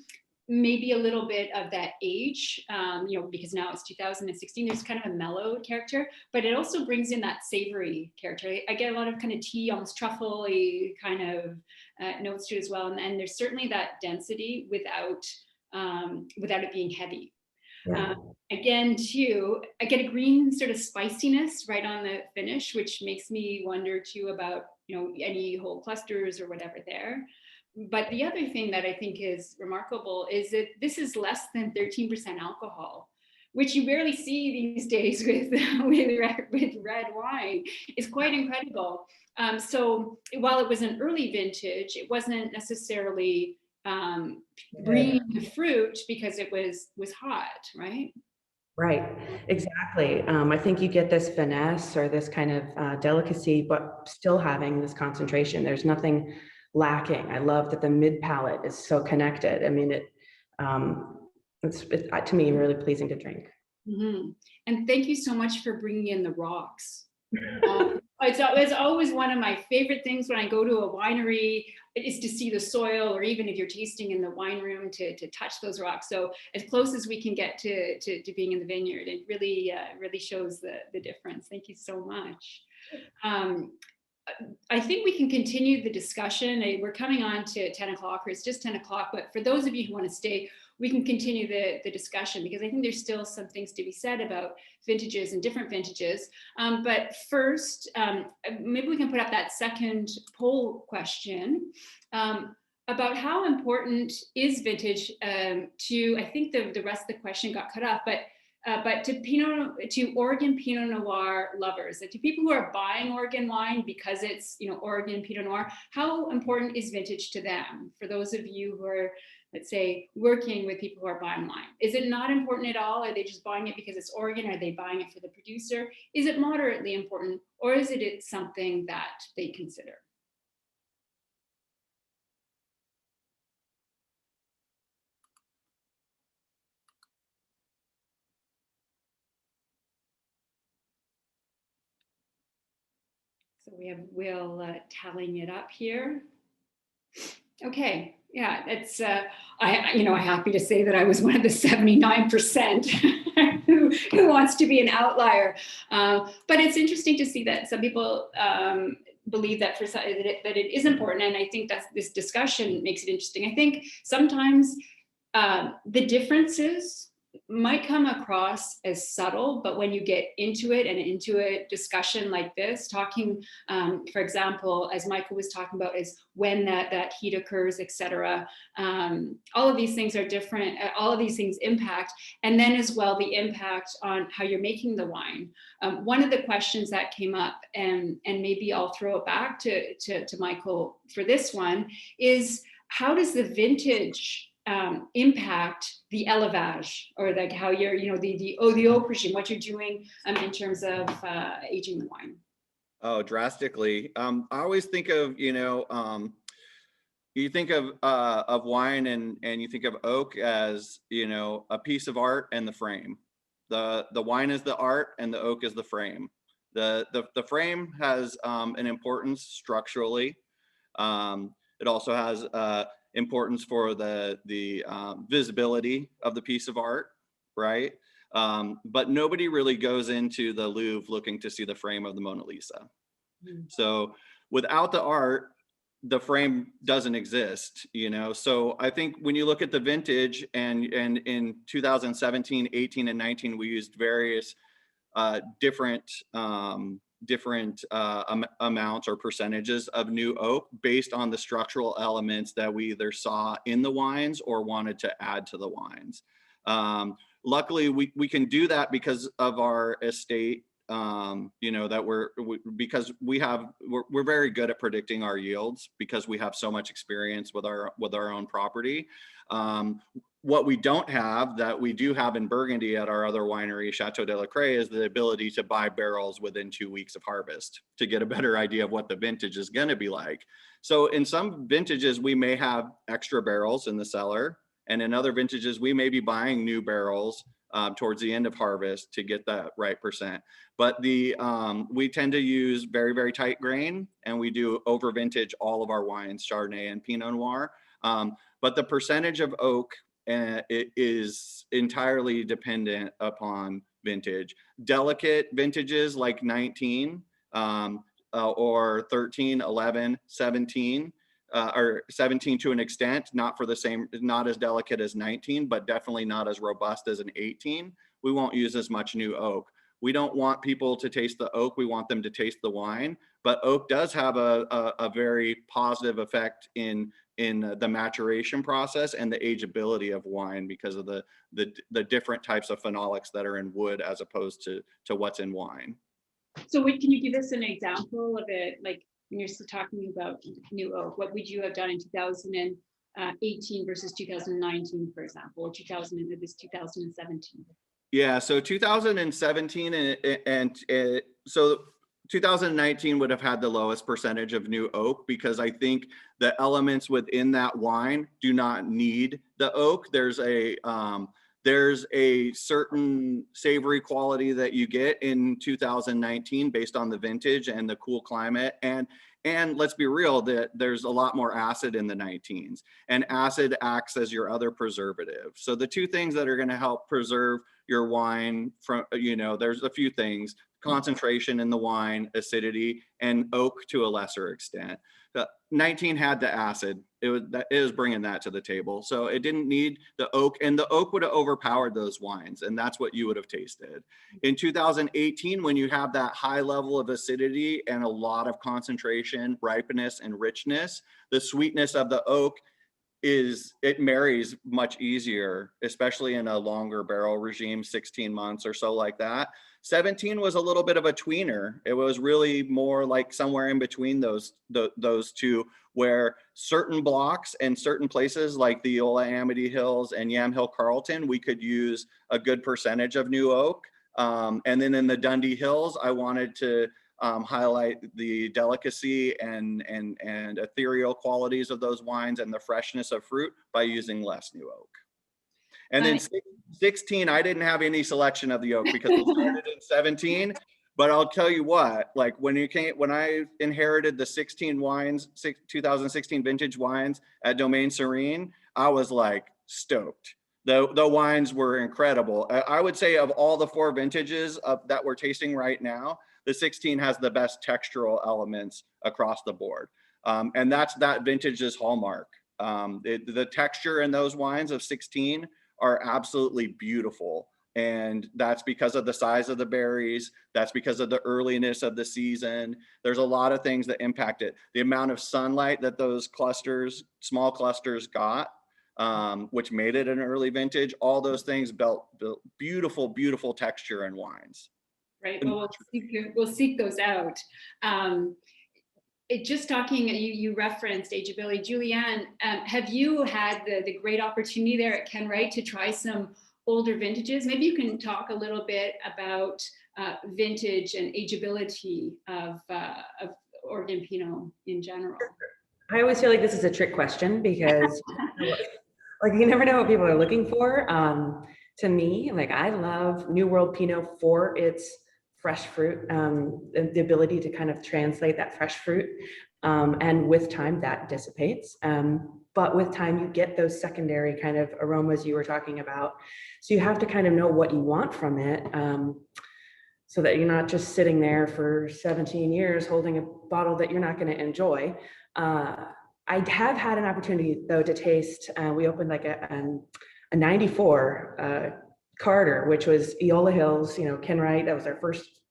maybe a little bit of that age, you know, because now it's 2016. There's kind of a mellow character, but it also brings in that savory character. I get a lot of kind of tea, almost truffle-y kind of notes to it as well, and there's certainly that density without it being heavy. Yeah. Again, too, I get a green sort of spiciness right on the finish, which makes me wonder too about, you know, any whole clusters or whatever there. But the other thing that I think is remarkable is that this is less than 13% alcohol, which you barely see these days with red wine. It's quite incredible. So while it was an early vintage, it wasn't necessarily bringing the fruit because it was hot, right? Right, exactly. I think you get this finesse or this kind of delicacy, but still having this concentration. There's nothing lacking. I love that the mid palate is so connected. I mean, it's to me really pleasing to drink. Mm-hmm. And thank you so much for bringing in the rocks. It's always one of my favorite things when I go to a winery is to see the soil, or even if you're tasting in the wine room, to touch those rocks. So as close as we can get to being in the vineyard, it really shows the difference. Thank you so much. I think we can continue the discussion. We're coming on to 10 o'clock, or it's just 10 o'clock, but for those of you who want to stay, we can continue the discussion, because I think there's still some things to be said about vintages and different vintages. But first, maybe we can put up that second poll question about how important is vintage to, I think the rest of the question got cut off, but to Oregon Pinot Noir lovers, to people who are buying Oregon wine because it's, you know, Oregon Pinot Noir, how important is vintage to them? For those of you who are, let's say, working with people who are buying wine, is it not important at all? Are they just buying it because it's Oregon? Are they buying it for the producer? Is it moderately important, or is it something that they consider? So we have Will tallying it up here. Okay, yeah, it's I'm happy to say that I was one of the 79% who wants to be an outlier. But it's interesting to see that some people believe that that it is important, and I think that this discussion makes it interesting. I think sometimes the differences might come across as subtle, but when you get into it and into a discussion like this, talking, for example, as Michael was talking about, is when that heat occurs, etc. All of these things are different. All of these things impact, and then as well the impact on how you're making the wine. One of the questions that came up, and maybe I'll throw it back to Michael for this one, is how does the vintage impact the élevage, or like how you're, the oak regime, what you're doing in terms of aging the wine? Oh, drastically. I always think of, you think of wine and you think of oak as, a piece of art and the frame. The wine is the art and the oak is the frame. The frame has an importance structurally. It also has importance for the visibility of the piece of art, right? But nobody really goes into the Louvre looking to see the frame of the Mona Lisa. So without the art, the frame doesn't exist, So I think when you look at the vintage, and in 2017, 18, and 19, we used various different amounts or percentages of new oak based on the structural elements that we either saw in the wines or wanted to add to the wines. Luckily, we can do that because of our estate you know, that because we're very good at predicting our yields because we have so much experience with our own property. What we don't have that we do have in Burgundy at our other winery, Chateau de la Craie, is the ability to buy barrels within 2 weeks of harvest to get a better idea of what the vintage is going to be like. So in some vintages, we may have extra barrels in the cellar, and in other vintages, we may be buying new barrels towards the end of harvest to get that right percent. But we tend to use very, very tight grain, and we do over vintage all of our wines, Chardonnay and Pinot Noir. But the percentage of oak it is entirely dependent upon vintage. Delicate vintages like 19 or 13, 11, 17, or 17 to an extent, not as delicate as 19, but definitely not as robust as an 18. We won't use as much new oak. We don't want people to taste the oak. We want them to taste the wine. But oak does have a very positive effect in the maturation process and the ageability of wine because of the different types of phenolics that are in wood as opposed to what's in wine. So can you give us an example of it? Like when you're still talking about new oak, what would you have done in 2018 versus 2019, for example, or 2017? Yeah, so 2017 so 2019 would have had the lowest percentage of new oak because I think the elements within that wine do not need the oak. There's a certain savory quality that you get in 2019 based on the vintage and the cool climate. And let's be real, that there's a lot more acid in the 19s, and acid acts as your other preservative. So the two things that are going to help preserve your wine from, there's a few things: concentration in the wine, acidity, and oak to a lesser extent. 19 had the acid. It was bringing that to the table. So it didn't need the oak, and the oak would have overpowered those wines, and that's what you would have tasted. In 2018, when you have that high level of acidity and a lot of concentration, ripeness, and richness, the sweetness of the oak it marries much easier, especially in a longer barrel regime, 16 months or so like that. 17 was a little bit of a tweener. It was really more like somewhere in between those two, where certain blocks and certain places like the Eola Amity Hills and Yamhill Carlton, we could use a good percentage of new oak. And then in the Dundee Hills, I wanted to highlight the delicacy and ethereal qualities of those wines and the freshness of fruit by using less new oak. And then 16, I didn't have any selection of the oak because it started in 17. But I'll tell you what, like when I inherited the 2016 vintage wines at Domaine Serene, I was like stoked. The wines were incredible. I would say of all the 4 vintages that we're tasting right now, the 16 has the best textural elements across the board. And that's that vintage's hallmark. The texture in those wines of 16 are absolutely beautiful. And that's because of the size of the berries. That's because of the earliness of the season. There's a lot of things that impact it. The amount of sunlight that those small clusters got, which made it an early vintage, all those things built beautiful, beautiful texture in wines. Right, well, we'll seek those out. Just talking, you referenced ageability. Julianne, have you had the great opportunity there at Ken Wright to try some older vintages? Maybe you can talk a little bit about vintage and ageability of Oregon Pinot in general. I always feel like this is a trick question because like you never know what people are looking for. To me, like I love New World Pinot for its fresh fruit, the ability to kind of translate that fresh fruit. And with time that dissipates. But with time you get those secondary kind of aromas you were talking about. So you have to kind of know what you want from it so that you're not just sitting there for 17 years holding a bottle that you're not going to enjoy. I have had an opportunity though to taste, we opened like a 94 Carter, which was Eola Hills, Ken Wright, that was our first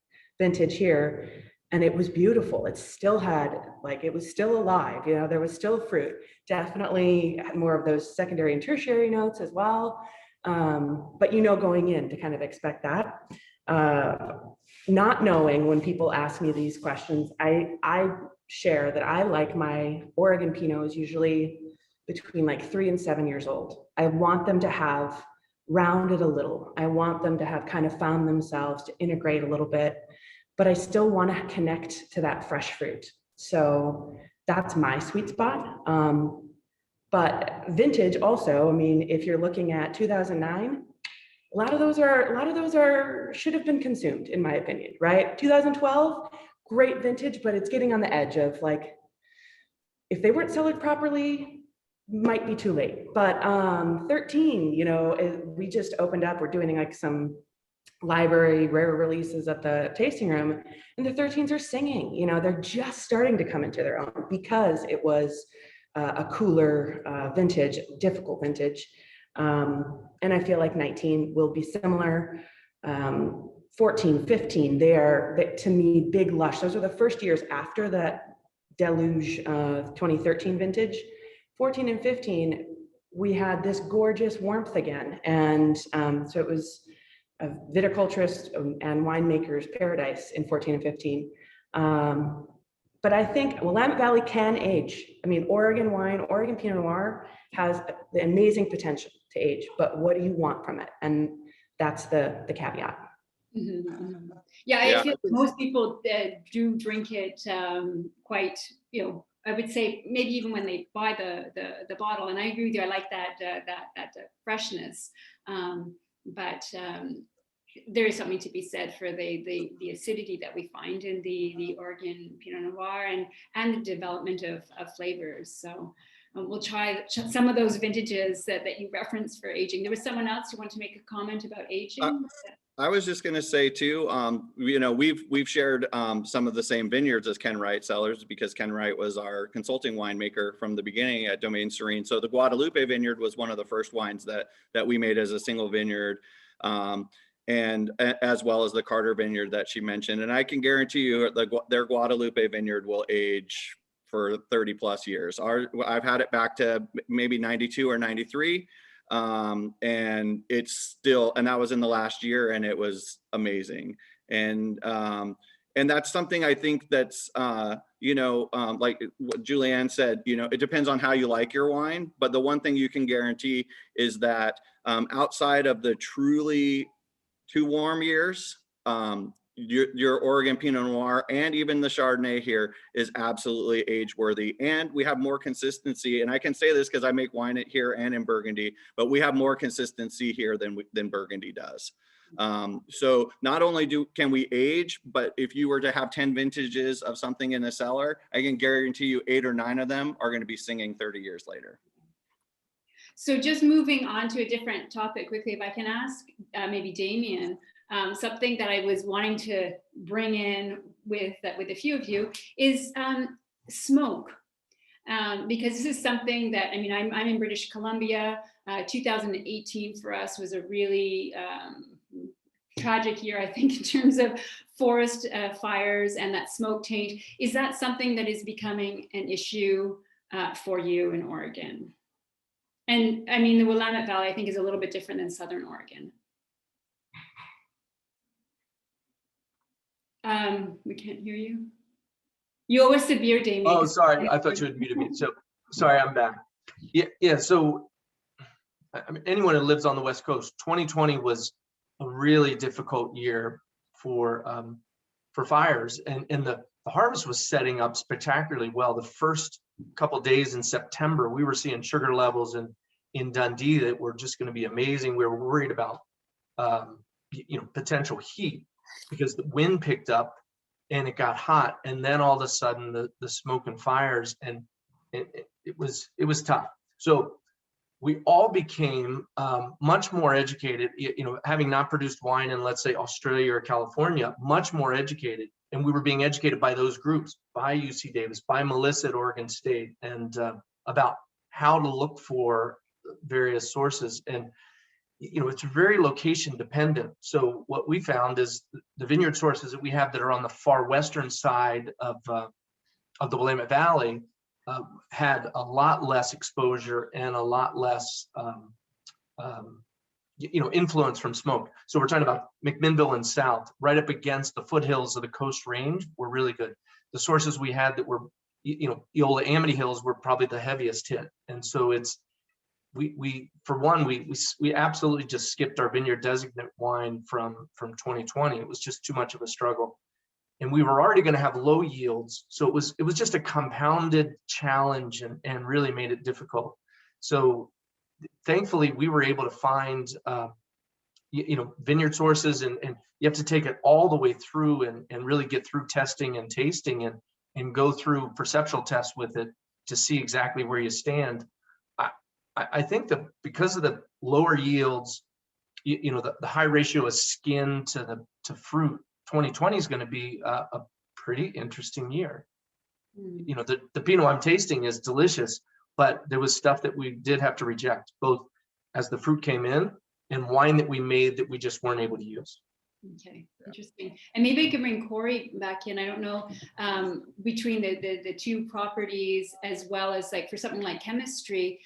vintage here. And it was beautiful. It still had, it was still alive, there was still fruit, definitely had more of those secondary and tertiary notes as well. But going in to kind of expect that. not knowing when people ask me these questions, I share that I like my Oregon Pinots usually between like 3 and 7 years old. I want them to have rounded a little. I want them to have kind of found themselves, to integrate a little bit, but I still want to connect to that fresh fruit. So that's my sweet spot. But vintage also, I mean, if you're looking at 2009, a lot of those are should have been consumed, in my opinion, right? 2012, great vintage, but it's getting on the edge of like, if they weren't cellared properly, might be too late. But 13, you know, we just opened up, we're doing like some library rare releases at the tasting room, and the 13s are singing, you know, they're just starting to come into their own because it was a cooler vintage, difficult vintage. And I feel like 19 will be similar. 14, 15, they to me, big lush. Those are the first years after that deluge 2013 vintage. 14 and 15, we had this gorgeous warmth again. And so it was a viticulturist and winemaker's paradise in 14 and 15. But I think Willamette Valley can age. I mean, Oregon wine, Oregon Pinot Noir has the amazing potential to age, but what do you want from it? And that's the caveat. Mm-hmm. Yeah, Yeah. I feel most people do drink it quite, you know, I would say maybe even when they buy the bottle. And I agree with you. I like that freshness, but there is something to be said for the acidity that we find in the Oregon Pinot Noir and the development of flavors. So we'll try some of those vintages that you referenced for aging. There was someone else who wanted to make a comment about aging. I was just going to say too, you know, we've shared some of the same vineyards as Ken Wright Cellars, because Ken Wright was our consulting winemaker from the beginning at Domaine Serene. So the Guadalupe vineyard was one of the first wines that we made as a single vineyard. And as well as the Carter vineyard that she mentioned. And I can guarantee you their Guadalupe vineyard will age for 30 plus years. I've had it back to maybe 92 or 93. And it's still, and that was in the last year, and it was amazing. And that's something I think that's, you know, like what Julianne said, you know, it depends on how you like your wine, but the one thing you can guarantee is that outside of the truly too warm years, your Oregon Pinot Noir and even the Chardonnay here is absolutely age worthy. And we have more consistency. And I can say this because I make wine here and in Burgundy, but we have more consistency here than Burgundy does. So not only can we age, but if you were to have 10 vintages of something in a cellar, I can guarantee you 8 or 9 of them are going to be singing 30 years later. So just moving on to a different topic quickly, if I can ask maybe Damien, something that I was wanting to bring in with a few of you is smoke. Because this is something that, I mean, I'm in British Columbia. 2018 for us was a really tragic year, I think, in terms of forest fires and that smoke taint. Is that something that is becoming an issue for you in Oregon? And I mean, the Willamette Valley, I think, is a little bit different than Southern Oregon. We can't hear you. You owe us a beer, Damien. Oh, sorry. I thought you had muted me. So sorry, I'm back. Yeah. So I mean, anyone who lives on the West Coast, 2020 was a really difficult year for fires, and the harvest was setting up spectacularly well. The first couple of days in September, we were seeing sugar levels in Dundee that were just going to be amazing. We were worried about potential heat because the wind picked up and it got hot, and then all of a sudden the smoke and fires, and it was tough. So we all became much more educated, having not produced wine in, let's say, Australia or California, much more educated. And we were being educated by those groups, by UC Davis, by Melissa at Oregon State, and about how to look for various sources. And, it's very location dependent. So what we found is the vineyard sources that we have that are on the far western side of the Willamette Valley had a lot less exposure and a lot less influence from smoke. So we're talking about McMinnville and South, right up against the foothills of the Coast Range, were really good. The sources we had that were, Eola Amity Hills were probably the heaviest hit. And so it's, we absolutely just skipped our vineyard designate wine from 2020. It was just too much of a struggle. And we were already going to have low yields. So it was just a compounded challenge and really made it difficult. So thankfully we were able to find, vineyard sources, and you have to take it all the way through and really get through testing and tasting and go through perceptual tests with it to see exactly where you stand. I think that because of the lower yields, the high ratio of skin to fruit, 2020 is going to be a pretty interesting year. The Pinot I'm tasting is delicious, but there was stuff that we did have to reject, both as the fruit came in and wine that we made that we just weren't able to use. Okay, interesting. And maybe I can bring Corey back in. I don't know, between the two properties, as well as like for something like chemistry,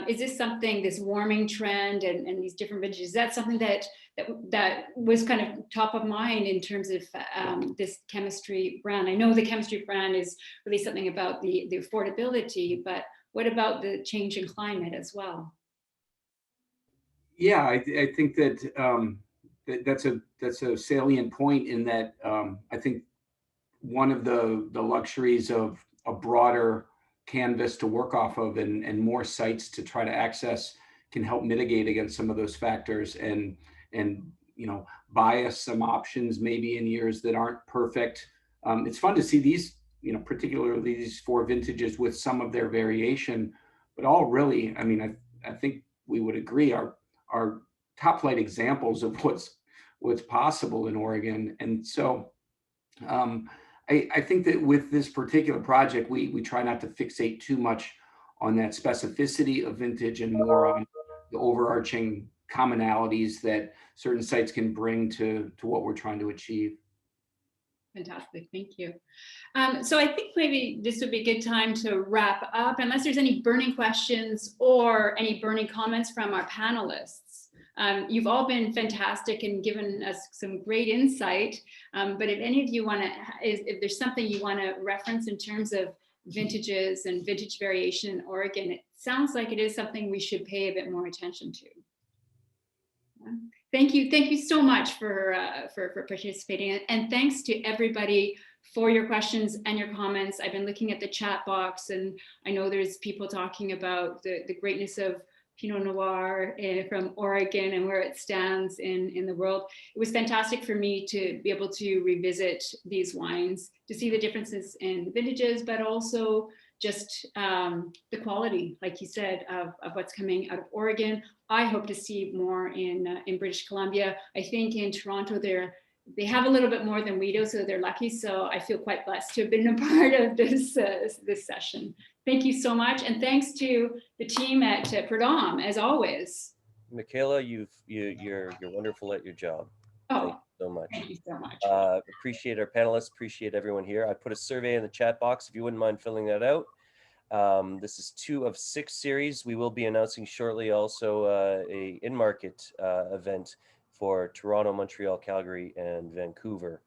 is this something, this warming trend and these different vintages, is that something that was kind of top of mind in terms of this chemistry brand? I know the chemistry brand is really something about the affordability, but what about the change in climate as well? Yeah, I think that that's a salient point in that I think one of the luxuries of a broader canvas to work off of and more sites to try to access can help mitigate against some of those factors and buy us some options maybe in years that aren't perfect. It's fun to see these, particularly these 4 vintages with some of their variation, but all really, I think we would agree are top flight examples of what's possible in Oregon. And so I think that with this particular project, we try not to fixate too much on that specificity of vintage and more on the overarching commonalities that certain sites can bring to what we're trying to achieve. Fantastic, thank you. So I think maybe this would be a good time to wrap up, unless there's any burning questions or any burning comments from our panelists. You've all been fantastic and given us some great insight, but if any of you want to, if there's something you want to reference in terms of vintages and vintage variation in Oregon, it sounds like it is something we should pay a bit more attention to. Thank you so much for participating, and thanks to everybody for your questions and your comments. I've been looking at the chat box, and I know there's people talking about the greatness of Pinot Noir from Oregon and where it stands in the world. It was fantastic for me to be able to revisit these wines, to see the differences in vintages, but also just the quality, like you said, of what's coming out of Oregon. I hope to see more in British Columbia. I think in Toronto, they have a little bit more than we do, so they're lucky. So I feel quite blessed to have been a part of this session. Thank you so much, and thanks to the team at Prud'Homme, as always. Michaela, you're wonderful at your job. Thank you so much. Thank you so much. Appreciate our panelists, appreciate everyone here. I put a survey in the chat box if you wouldn't mind filling that out. This is 2 of 6 series. We will be announcing shortly also a in-market event for Toronto, Montreal, Calgary, and Vancouver.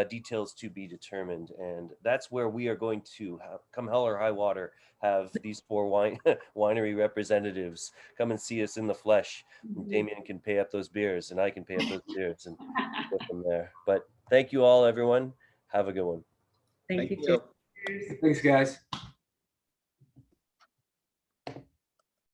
Details to be determined, and that's where we are going to come hell or high water have these 4 winery representatives come and see us in the flesh. Damien can pay up those beers and I can pay up those beers and go from there. But thank you all, everyone. Have a good one. Thank you. you. Thanks, guys.